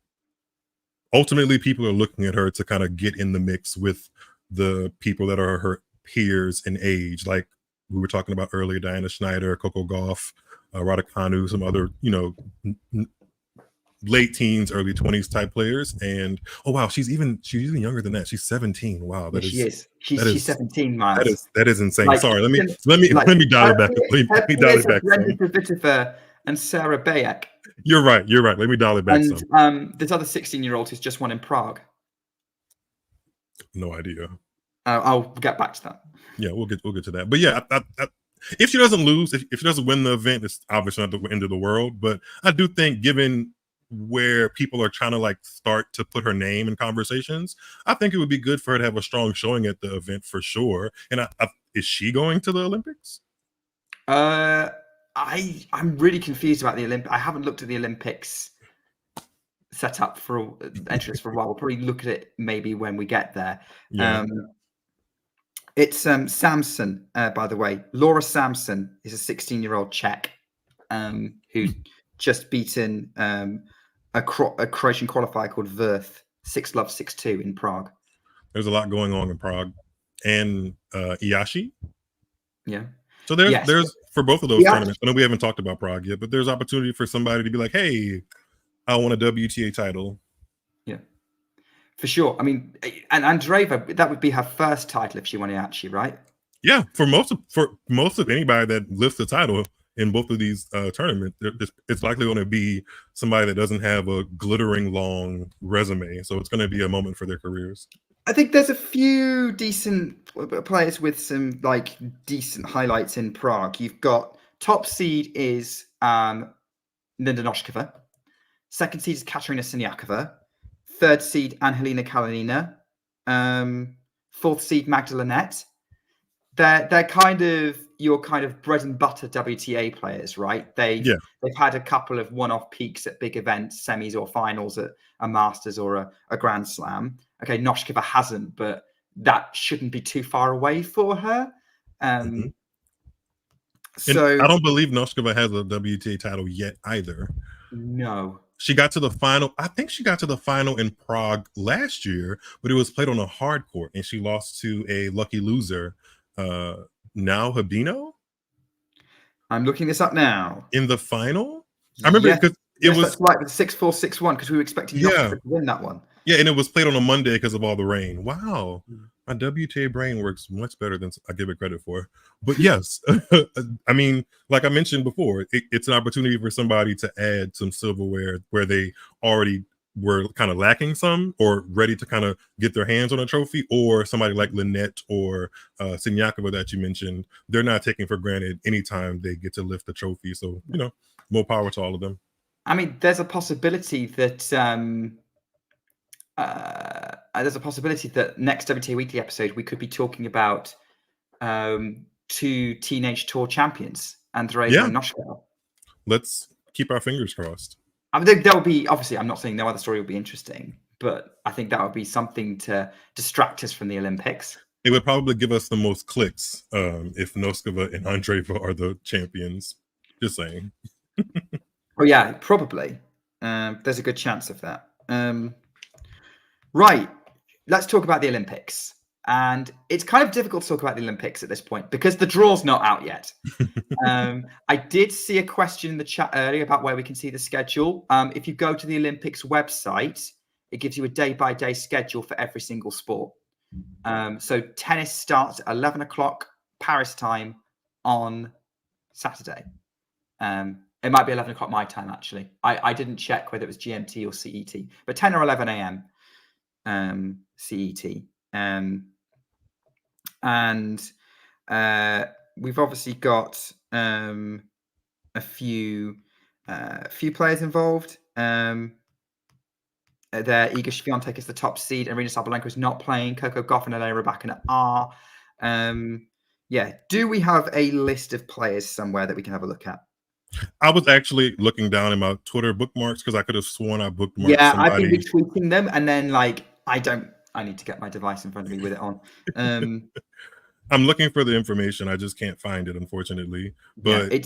S10: ultimately people are looking at her to kind of get in the mix with the people that are her peers in age. Like we were talking about earlier, Diana Schneider, Coco Gauff, Raducanu, some other, late teens, early 20s type players. And oh wow, she's even younger than that. She's 17. Wow, that
S9: she is. She's 17, Miles.
S10: That is insane. Sorry, let me dial it back. Let me dial it back.
S9: Brenda Kvitova and Sarah Bayek.
S10: You're right. Let me dial it back.
S9: And this other 16-year-old who's just won in Prague.
S10: No idea.
S9: I'll get back to that.
S10: Yeah, we'll get to that. But yeah, if she doesn't lose, if she doesn't win the event, it's obviously not the end of the world. But I do think, given where people are trying to start to put her name in conversations, I think it would be good for her to have a strong showing at the event for sure. And is she going to the Olympics?
S9: I'm really confused about the Olympics. I haven't looked at the Olympics set up for entrance for a while. We'll probably look at it maybe when we get there. Yeah. It's Samson, by the way. Laura Samson is a 16-year-old Czech who just beaten a Croatian qualifier called Vrth 6-love 6-2 in Prague.
S10: There's a lot going on in Prague. And Iashi?
S9: Yeah.
S10: So there's for both of those tournaments. I know we haven't talked about Prague yet, but there's opportunity for somebody to be like, hey, I want a WTA title.
S9: Yeah, for sure. I mean, and Andreeva, that would be her first title if she won Iashi, right?
S10: Yeah, for most of anybody that lifts the title in both of these tournaments, it's likely going to be somebody that doesn't have a glittering long resume. So it's going to be a moment for their careers.
S9: I think there's a few decent players with some decent highlights in Prague. You've got top seed is Linda Noskova. Second seed is Katerina Siniakova. Third seed Angelina Kalinina. Fourth seed Magdalenette. They're kind of your kind of bread and butter WTA players, right? They've had a couple of one-off peaks at big events, semis or finals at a Masters or a Grand Slam. Okay, Noskova hasn't, but that shouldn't be too far away for her.
S10: So I don't believe Noskova has a WTA title yet either.
S9: No.
S10: She got to the final. I think she got to the final in Prague last year, but it was played on a hard court, and she lost to a lucky loser, now Habino.
S9: I'm looking this up now.
S10: In the final, I remember because it was
S9: that's right, with 6-4, 6-1, because we were expecting Muchova to win that one.
S10: Yeah, and it was played on a Monday because of all the rain. Wow, my WTA brain works much better than I give it credit for. But yes, I mean, like I mentioned before, it's an opportunity for somebody to add some silverware where they already were kind of lacking some, or ready to kind of get their hands on a trophy, or somebody like Lynette or Siniakova that you mentioned. They're not taking for granted anytime they get to lift the trophy. So, you know, more power to all of them.
S9: I mean, there's a possibility that next WTA Weekly episode we could be talking about 2 teenage tour champions, Andreeva and Noshkova.
S10: Let's keep our fingers crossed.
S9: I mean, there will be, obviously, I'm not saying no other story will be interesting, but I think that would be something to distract us from the Olympics.
S10: It would probably give us the most clicks if Noskova and Andreeva are the champions. Just saying.
S9: Oh yeah, probably. There's a good chance of that. Right, let's talk about the Olympics. And it's kind of difficult to talk about the Olympics at this point because the draw's not out yet. I did see a question in the chat earlier about where we can see the schedule. If you go to the Olympics website, it gives you a day-by-day schedule for every single sport. So tennis starts at 11 o'clock Paris time on Saturday. It might be 11 o'clock my time, actually. I didn't check whether it was GMT or CET, but 10 or 11 a.m. CET. And we've obviously got a few players involved. There, Iga Swiatek is the top seed. Arina Sabalenka is not playing. Coco Gauff and Elena Rybakina are. Yeah. Do we have a list of players somewhere that we can have a look at?
S10: I was actually looking down in my Twitter bookmarks because I could have sworn I bookmarked
S9: Yeah,
S10: somebody.
S9: I've been retweeting them, and then like I need to get my device in front of me with it on.
S10: I'm looking for the information. I just can't find it, unfortunately. But
S9: yeah,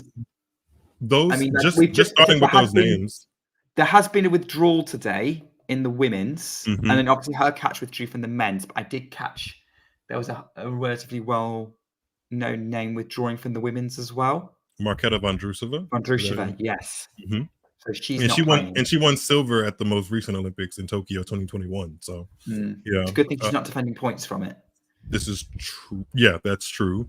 S10: those,
S9: I mean,
S10: just starting with those names.
S9: There has been a withdrawal today in the women's, and then obviously her catch withdrew from the men's. But I did catch there was a relatively well-known name withdrawing from the women's as well.
S10: Marketa Vondrousova.
S9: Vondrousova, yes. So she's
S10: and
S9: not
S10: she
S9: playing.
S10: won, and she won silver at the most recent Olympics in Tokyo 2021. So yeah,
S9: it's a good thing she's not defending points from it.
S10: This is true. Yeah, that's true.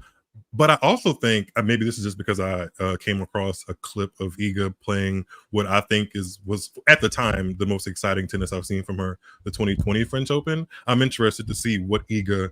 S10: But I also think maybe this is just because I came across a clip of Iga playing what I think was at the time the most exciting tennis I've seen from her, the 2020 French Open. I'm interested to see what Iga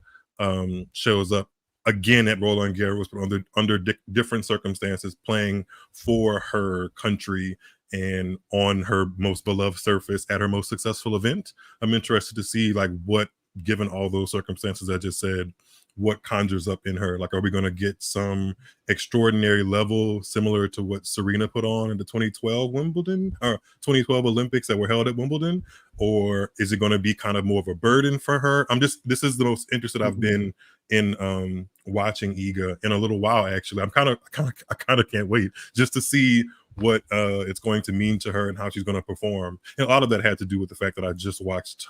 S10: shows up again at Roland Garros, but under different circumstances, playing for her country and on her most beloved surface at her most successful event. I'm interested to see like what, given all those circumstances I just said, what conjures up in her. Like, are we going to get some extraordinary level similar to what Serena put on in the 2012 Wimbledon or 2012 Olympics that were held at Wimbledon? Or is it going to be kind of more of a burden for her? This is the most interested I've been in watching Iga in a little while, actually. I kind of can't wait just to see what it's going to mean to her and how she's going to perform. And a lot of that had to do with the fact that I just watched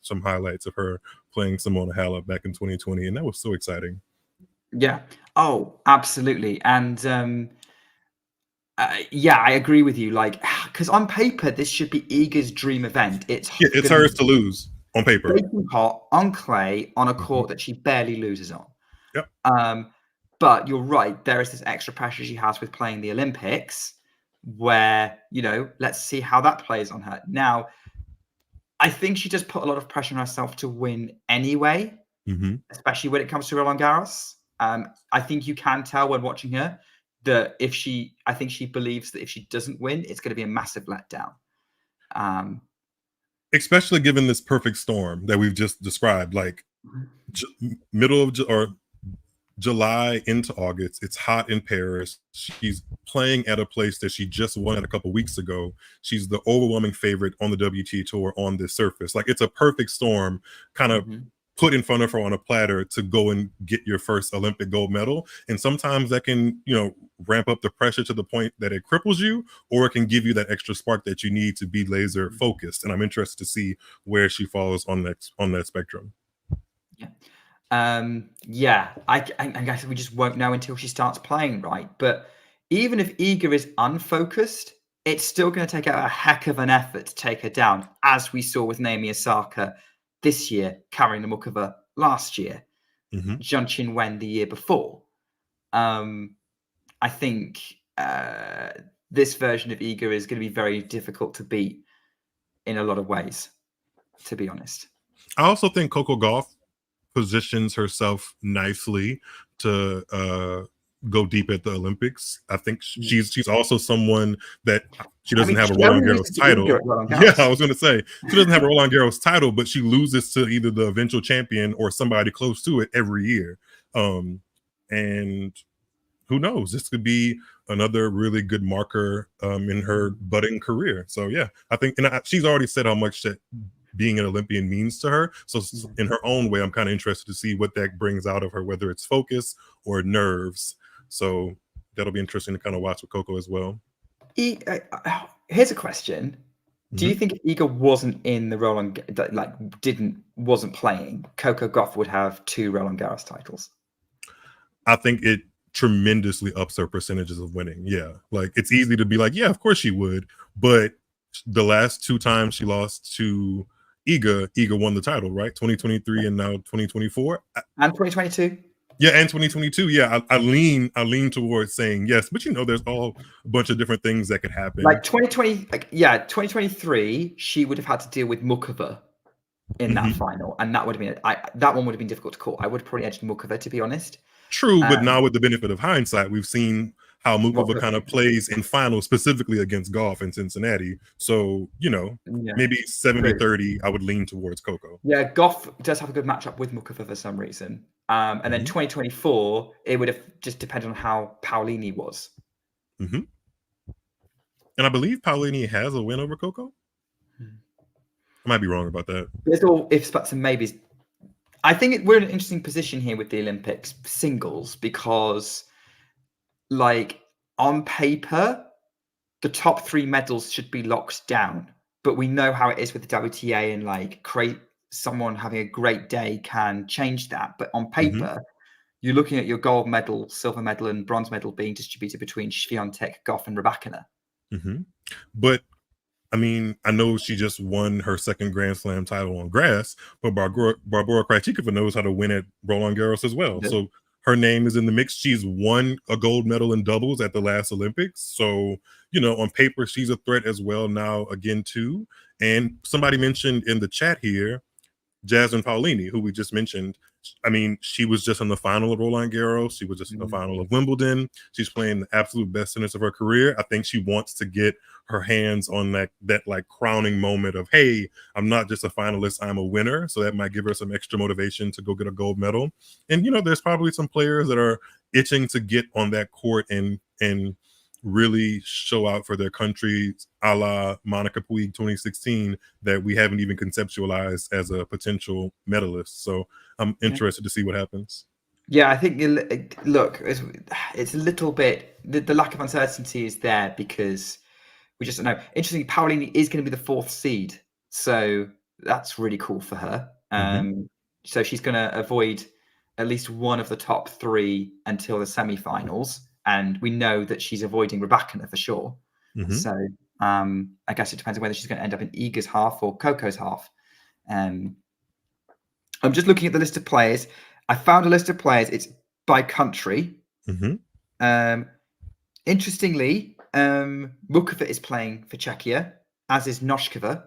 S10: some highlights of her playing Simona Halep back in 2020, and that was so exciting.
S9: Yeah. Oh, absolutely. And yeah, I agree with you. Like, because on paper, this should be Iga's dream event. It's
S10: hers to lose on paper.
S9: Baking hot on clay on a court that she barely loses on.
S10: Yep.
S9: But you're right. There is this extra pressure she has with playing the Olympics, where, you know, let's see how that plays on her. Now, I think she just put a lot of pressure on herself to win anyway, especially when it comes to Roland Garros. I think you can tell when watching her that I think she believes that if she doesn't win, it's going to be a massive letdown.
S10: Especially given this perfect storm that we've just described, like middle of or July into August. It's hot in Paris. She's playing at a place that she just won at a couple weeks ago. She's the overwhelming favorite on the WTA tour on this surface. Like, it's a perfect storm, kind of put in front of her on a platter to go and get your first Olympic gold medal. And sometimes that can, ramp up the pressure to the point that it cripples you, or it can give you that extra spark that you need to be laser focused. And I'm interested to see where she falls on that spectrum.
S9: Yeah. I guess we just won't know until she starts playing, right? But even if Iga is unfocused, it's still going to take a heck of an effort to take her down, as we saw with Naomi Osaka this year, Karolina Muchova last year, Zheng Qinwen the year before. I think this version of Iga is going to be very difficult to beat in a lot of ways, to be honest.
S10: I also think Coco Gauff positions herself nicely to go deep at the Olympics. I think she's also someone that she doesn't have a Roland Garros title. Yeah, I was going to say she doesn't have a Roland Garros title, but she loses to either the eventual champion or somebody close to it every year. And who knows? This could be another really good marker in her budding career. So yeah, I think, and she's already said how much that being an Olympian means to her. So in her own way, I'm kind of interested to see what that brings out of her, whether it's focus or nerves. So that'll be interesting to kind of watch with Coco as well.
S9: Here's a question. Do you think if Iga wasn't in the Roland, wasn't playing, Coco Gauff would have 2 Roland Garros titles?
S10: I think it tremendously ups her percentages of winning. Yeah. Like, it's easy to be like, yeah, of course she would. But the last 2 times she lost to Iga won the title, right? 2023 and now 2024.
S9: And 2022.
S10: Yeah, and 2022. Yeah, I lean towards saying yes, but there's a bunch of different things that could happen.
S9: Like 2023, she would have had to deal with Muchova in that final, and that would have been that one would have been difficult to call. I would have probably edged Muchova, to be honest.
S10: True, but now with the benefit of hindsight, we've seen how Muchova kind of plays in finals, specifically against Gauff in Cincinnati. So, maybe 70-30, I would lean towards Coco.
S9: Yeah, Gauff does have a good matchup with Muchova for some reason. And then 2024, it would have just depended on how Paolini was.
S10: And I believe Paolini has a win over Coco. I might be wrong about that.
S9: There's all ifs, buts, and maybes. I think we're in an interesting position here with the Olympics singles because, like, on paper, the top 3 medals should be locked down. But we know how it is with the WTA, and someone having a great day can change that. But on paper, you're looking at your gold medal, silver medal, and bronze medal being distributed between Swiatek, Gauff, and Rybakina.
S10: But I mean, I know she just won her 2nd Grand Slam title on grass, but Barbora Krejcikova knows how to win at Roland Garros as well. Yeah. So her name is in the mix. She's won a gold medal in doubles at the last Olympics. So, on paper, she's a threat as well now again, too. And somebody mentioned in the chat here, Jasmine Paolini, who we just mentioned. I mean, she was just in the final of Roland Garros. She was just in the final of Wimbledon. She's playing the absolute best tennis of her career. I think she wants to get her hands on that crowning moment of, hey, I'm not just a finalist, I'm a winner. So that might give her some extra motivation to go get a gold medal. And, there's probably some players that are itching to get on that court and really show out for their country, a la Monica Puig 2016, that we haven't even conceptualized as a potential medalist. So I'm interested to see what happens.
S9: Yeah, I think, look, it's a little bit, the lack of uncertainty is there because we just don't know. Interestingly, Paolini is going to be the 4th seed. So that's really cool for her. So she's going to avoid at least one of the top 3 until the semifinals. And we know that she's avoiding Rybakina for sure. So I guess it depends on whether she's going to end up in Iga's half or Coco's half. I'm just looking at the list of players. I found a list of players. It's by country. Interestingly, Muchova is playing for Czechia, as is Noskova.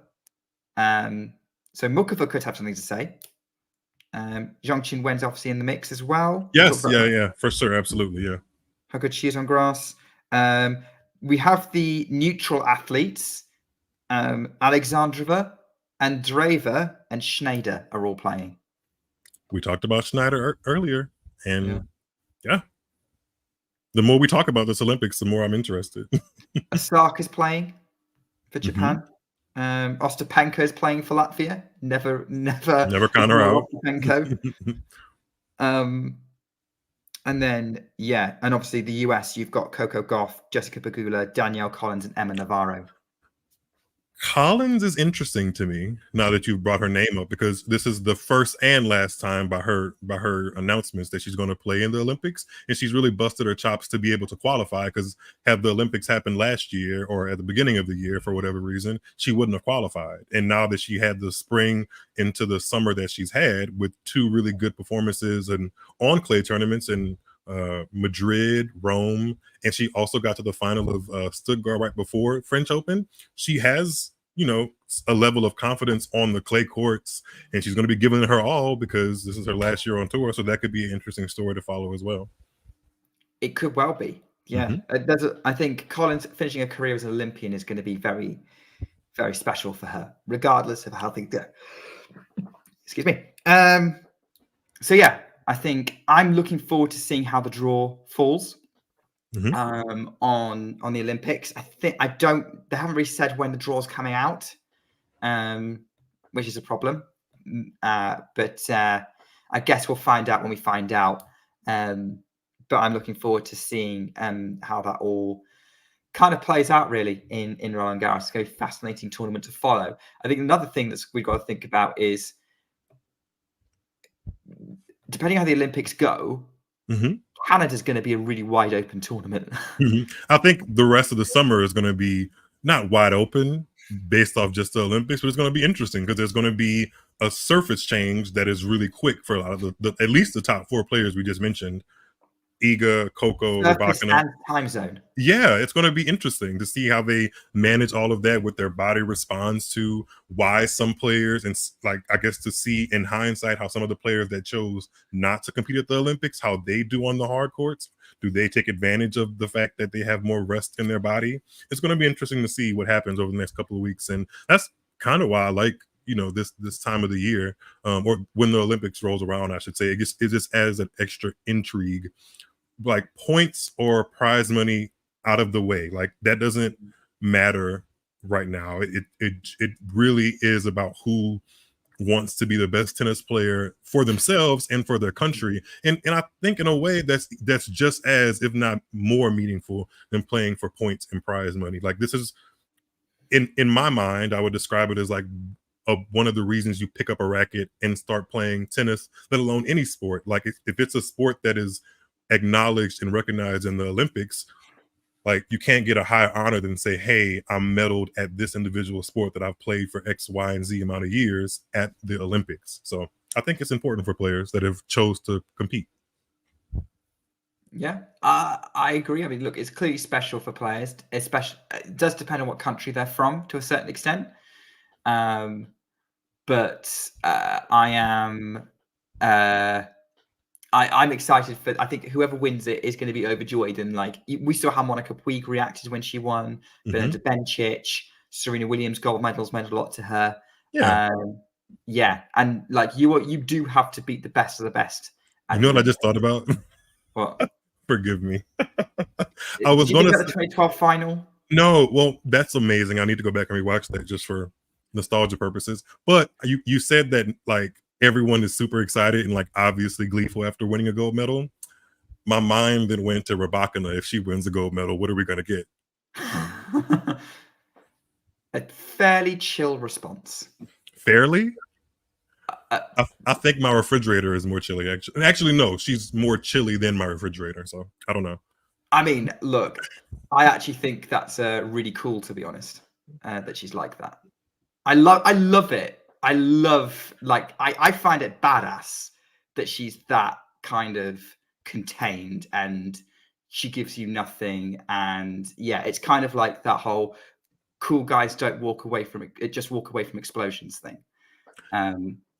S9: So Muchova could have something to say. Zheng Qinwen's obviously in the mix as well.
S10: Yes, yeah, for sure, absolutely, yeah.
S9: How good she is on grass. We have the neutral athletes. Alexandrova, Andreeva, and Schneider are all playing.
S10: We talked about Schneider earlier. And yeah. The more we talk about this Olympics, the more I'm interested.
S9: Osaka is playing for Japan. Ostapenko is playing for Latvia. Never
S10: count her out.
S9: Ostapenko. And then, and obviously the US, you've got Coco Gauff, Jessica Pegula, Danielle Collins, and Emma Navarro.
S10: Collins is interesting to me now that you've brought her name up, because this is the first and last time by her announcements that she's going to play in the Olympics, and she's really busted her chops to be able to qualify, because had the Olympics happened last year or at the beginning of the year for whatever reason, she wouldn't have qualified. And now that she had the spring into the summer that she's had with 2 really good performances and on clay tournaments in Madrid, Rome, and she also got to the final of Stuttgart right before French Open. She has, a level of confidence on the clay courts, and she's going to be giving it her all because this is her last year on tour. So that could be an interesting story to follow as well.
S9: It could well be. Yeah. I think Collins finishing a career as an Olympian is going to be very, very special for her, regardless of how things go. Excuse me. So yeah, I think I'm looking forward to seeing how the draw falls on the Olympics. They haven't really said when the draw's coming out, which is a problem. But I guess we'll find out when we find out. But I'm looking forward to seeing how that all kind of plays out really in Roland Garros. It's going to be a fascinating tournament to follow. I think another thing that we've got to think about is, depending on how the Olympics go, Canada's going to be a really wide open tournament.
S10: I think the rest of the summer is going to be not wide open based off just the Olympics, but it's going to be interesting because there's going to be a surface change that is really quick for a lot of at least the top 4 players we just mentioned. Iga, Coco, Rybakina.
S9: And time zone.
S10: Yeah, it's going to be interesting to see how they manage all of that, with their body responds to why some players, and I guess to see in hindsight how some of the players that chose not to compete at the Olympics, how they do on the hard courts. Do they take advantage of the fact that they have more rest in their body? It's going to be interesting to see what happens over the next couple of weeks, and that's kind of why I like this time of the year, or when the Olympics rolls around, I should say. It just adds an extra intrigue. Like points or prize money out of the way, like that doesn't matter right now. It really is about who wants to be the best tennis player for themselves and for their country, and I think in a way that's just as, if not more, meaningful than playing for points and prize money. Like, this is in my mind, I would describe it as like one of the reasons you pick up a racket and start playing tennis, let alone any sport. Like if it's a sport that is acknowledged and recognized in the Olympics, like you can't get a higher honor than say, hey, I'm medaled at this individual sport that I've played for X, Y, and Z amount of years at the Olympics. So I think it's important for players that have chose to compete.
S9: Yeah, I agree. I mean, look, it's clearly special for players, especially it does depend on what country they're from to a certain extent. But I'm excited for. I think whoever wins it is going to be overjoyed, and like we saw how Monica Puig reacted when she won. Belinda Bencic, Serena Williams gold medals meant a lot to her. Yeah, and like you do have to beat the best of the best.
S10: You know what I just thought about?
S9: What?
S10: Forgive me.
S9: I was going to the 2012 final.
S10: No, well, that's amazing. I need to go back and rewatch that just for nostalgia purposes. But you said that like everyone is super excited and like obviously gleeful after winning a gold medal. My mind then went to Rybakina. If she wins a gold medal, what are we going to get?
S9: A fairly chill response.
S10: Fairly? I think my refrigerator is more chilly. Actually, no, she's more chilly than my refrigerator. So I don't know.
S9: I mean, look, I actually think that's really cool, to be honest, that she's like that. I love it. I love, like, I find it badass that she's that kind of contained and she gives you nothing. And yeah, it's kind of like that whole cool guys don't walk away from it, just walk away from explosions thing.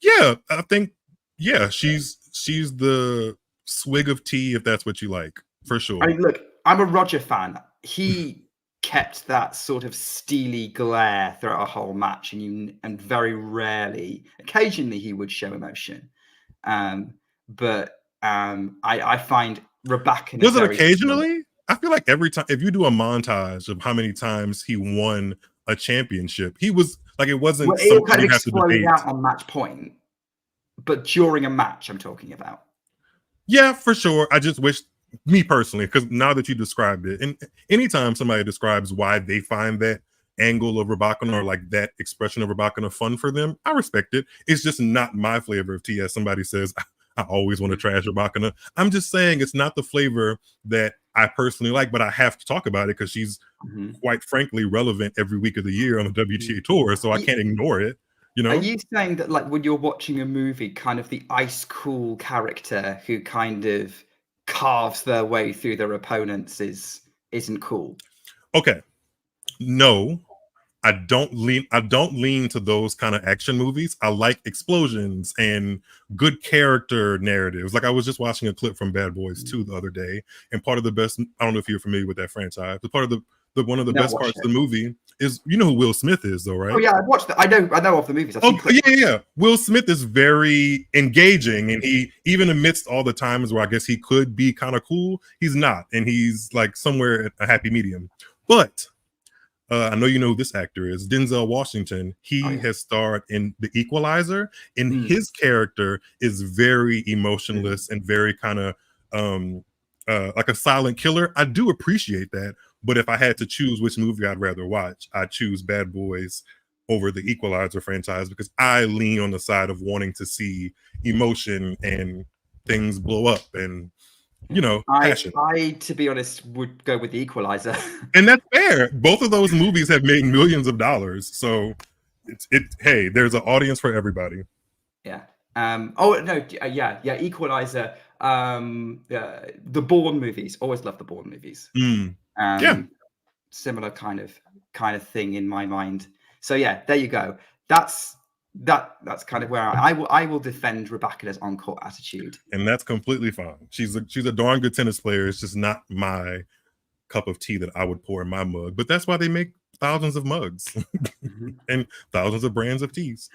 S10: Yeah, I think, yeah, she's the swig of tea, if that's what you like, for sure.
S9: I mean, look, I'm a Roger fan. He kept that sort of steely glare throughout a whole match, and very rarely, occasionally he would show emotion. But I find Rybakina.
S10: Was it occasionally? I feel like every time, if you do a montage of how many times he won a championship, he was Like it wasn't
S9: Well, it all
S10: something
S9: kind of
S10: you have to
S9: exploded
S10: debate.
S9: out on match point, but during a match, I'm talking about.
S10: Yeah, for sure. I just wish, me personally, because now that you described it, and anytime somebody describes why they find that angle of Rabakana or like that expression of Rabakana fun for them, I respect it. It's just not my flavor of tea. As somebody says, I always want to trash Rabakana. I'm just saying it's not the flavor that I personally like, but I have to talk about it because she's quite frankly relevant every week of the year on the WTA tour, so I can't ignore it. You know?
S9: Are you saying that, like, when you're watching a movie, kind of the ice cool character who kind of carves their way through their opponents isn't cool?
S10: Okay, no, I don't lean to those kind of action movies. I like explosions and good character narratives. Like I was just watching a clip from Bad Boys 2 the other day, and part of the best, I don't know if you're familiar with that franchise, but part of the one of the best parts of the movie is, you know who Will Smith is though, right?
S9: Oh yeah, I watched that. I know of the movies. I've seen clips.
S10: Yeah. Will Smith is very engaging, and he, even amidst all the times where I guess he could be kind of cool, he's not, and he's like somewhere at a happy medium. But I know you know who this actor is, Denzel Washington. He has starred in The Equalizer, and his character is very emotionless and very kind of like a silent killer. I do appreciate that, but if I had to choose which movie I'd rather watch, I'd choose Bad Boys over the Equalizer franchise because I lean on the side of wanting to see emotion and things blow up and, you know, passion.
S9: I, to be honest, would go with The Equalizer.
S10: And that's fair. Both of those movies have made millions of dollars. So hey, there's an audience for everybody.
S9: Yeah. Equalizer. The Bourne movies. Always love the Bourne movies.
S10: Yeah.
S9: Similar kind of thing in my mind. So yeah, there you go. That's kind of where I will defend Rebecca's on-court attitude,
S10: and that's completely fine. She's a darn good tennis player. It's just not my cup of tea that I would pour in my mug. But that's why they make thousands of mugs and thousands of brands of teas.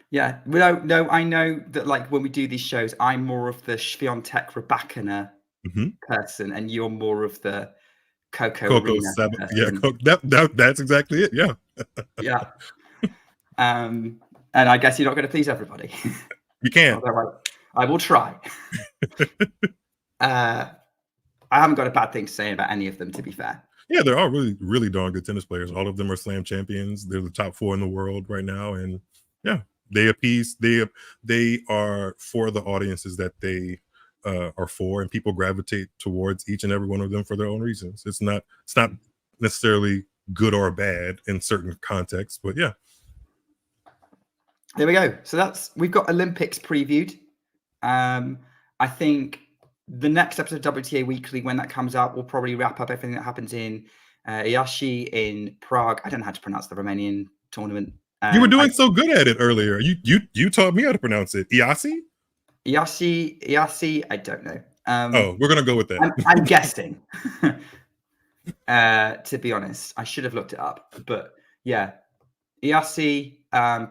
S9: Yeah, no, I know that like when we do these shows, I'm more of the Swiatek Rebecca person, and you're more of the Coco Arena person.
S10: Yeah, that's exactly it. Yeah.
S9: Yeah. And I guess you're not going to please everybody.
S10: You can't.
S9: I will try. I haven't got a bad thing to say about any of them, to be fair.
S10: Yeah, they're all really, really darn good tennis players. All of them are slam champions. They're the top 4 in the world right now. And yeah, they are for the audiences that they are for, and people gravitate towards each and every one of them for their own reasons. It's not necessarily good or bad in certain contexts, but yeah.
S9: There we go. So we've got Olympics previewed. I think the next episode of WTA Weekly, when that comes out, will probably wrap up everything that happens in Iași, in Prague. I don't know how to pronounce the Romanian tournament.
S10: You were doing so good at it earlier. You taught me how to pronounce it. Iași?
S9: Iași, I don't know.
S10: We're gonna go with that.
S9: I'm guessing. To be honest, I should have looked it up, but yeah, Iași,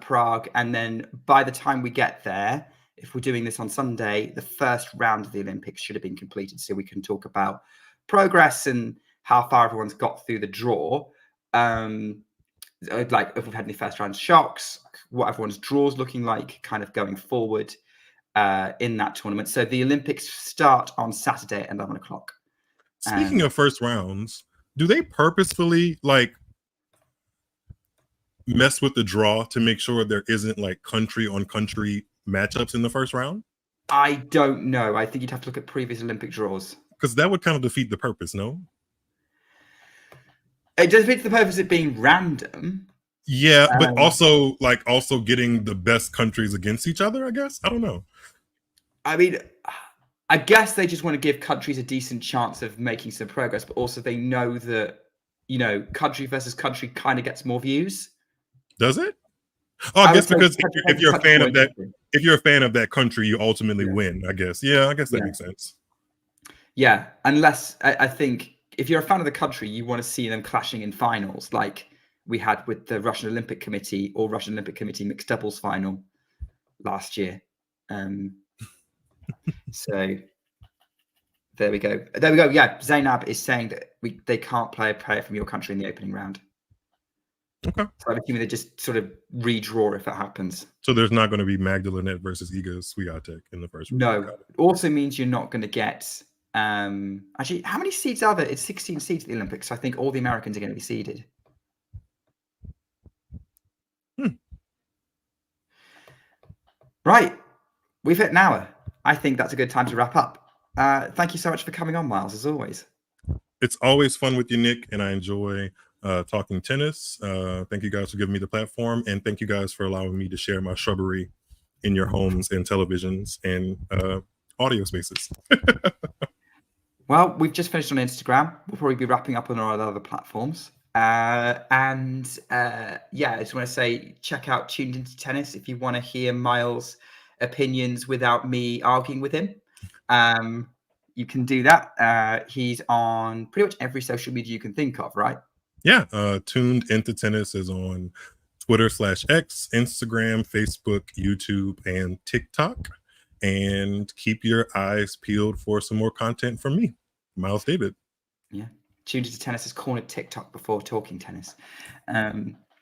S9: Prague, and then by the time we get there, if we're doing this on Sunday, the first round of the Olympics should have been completed, so we can talk about progress and how far everyone's got through the draw. Like if we've had any first round shocks, what everyone's draws looking like, kind of going forward in that tournament. So the Olympics start on Saturday at 11 o'clock.
S10: Speaking of first rounds, do they purposefully like mess with the draw to make sure there isn't like country on country matchups in the first round?
S9: I don't know. I think you'd have to look at previous Olympic draws,
S10: because that would kind of defeat the purpose. No,
S9: it defeats the purpose of being random.
S10: Yeah, but also getting the best countries against each other, I guess. I don't know.
S9: I mean, I guess they just want to give countries a decent chance of making some progress, but also they know that, you know, country versus country kind of gets more views.
S10: Does it? Oh, I guess because if you're a fan of that country, you ultimately win, I guess. Yeah, I guess that makes sense.
S9: Yeah, unless I think if you're a fan of the country, you want to see them clashing in finals, like we had with the Russian Olympic Committee or Russian Olympic Committee mixed doubles final last year. So there we go. Yeah, Zainab is saying that they can't play a player from your country in the opening round.
S10: Okay.
S9: So I'm assuming they just sort of redraw if that happens.
S10: So there's not going to be Magdalene versus Iga Swiatek in the first round.
S9: No. Also means you're not going to get. Actually, how many seeds are there? It's 16 seeds at the Olympics. So I think all the Americans are going to be seeded. Right. We've hit an hour. I think that's a good time to wrap up. Thank you so much for coming on, Miles, as always.
S10: It's always fun with you, Nick, and I enjoy talking tennis. Thank you guys for giving me the platform, and thank you guys for allowing me to share my shrubbery in your homes and televisions and audio spaces.
S9: Well, we've just finished on Instagram. We'll probably be wrapping up on our other platforms. Yeah, I just want to say, check out Tuned Into Tennis if you want to hear Miles' opinions without me arguing with him. You can do that. He's on pretty much every social media you can think of, right?
S10: Yeah, Tuned Into Tennis is on Twitter/X, Instagram, Facebook, YouTube, and TikTok. And keep your eyes peeled for some more content from me, Miles David.
S9: Yeah. Tuned Into Tennis has cornered TikTok before talking tennis. We'll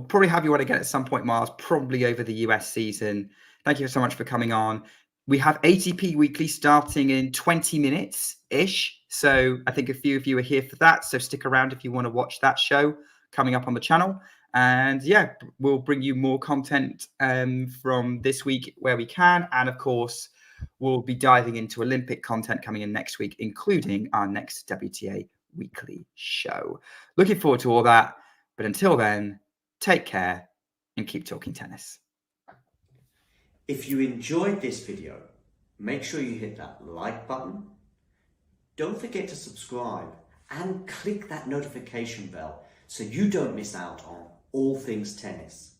S9: probably have you on again at some point, Miles, probably over the US season. Thank you so much for coming on. We have ATP Weekly starting in 20 minutes-ish. So I think a few of you are here for that. So stick around if you want to watch that show coming up on the channel. And yeah, we'll bring you more content from this week where we can. And of course, we'll be diving into Olympic content coming in next week, including our next WTA Weekly show. Looking forward to all that. But until then, take care and keep talking tennis.
S11: If you enjoyed this video, make sure you hit that like button. Don't forget to subscribe and click that notification bell so you don't miss out on all things tennis.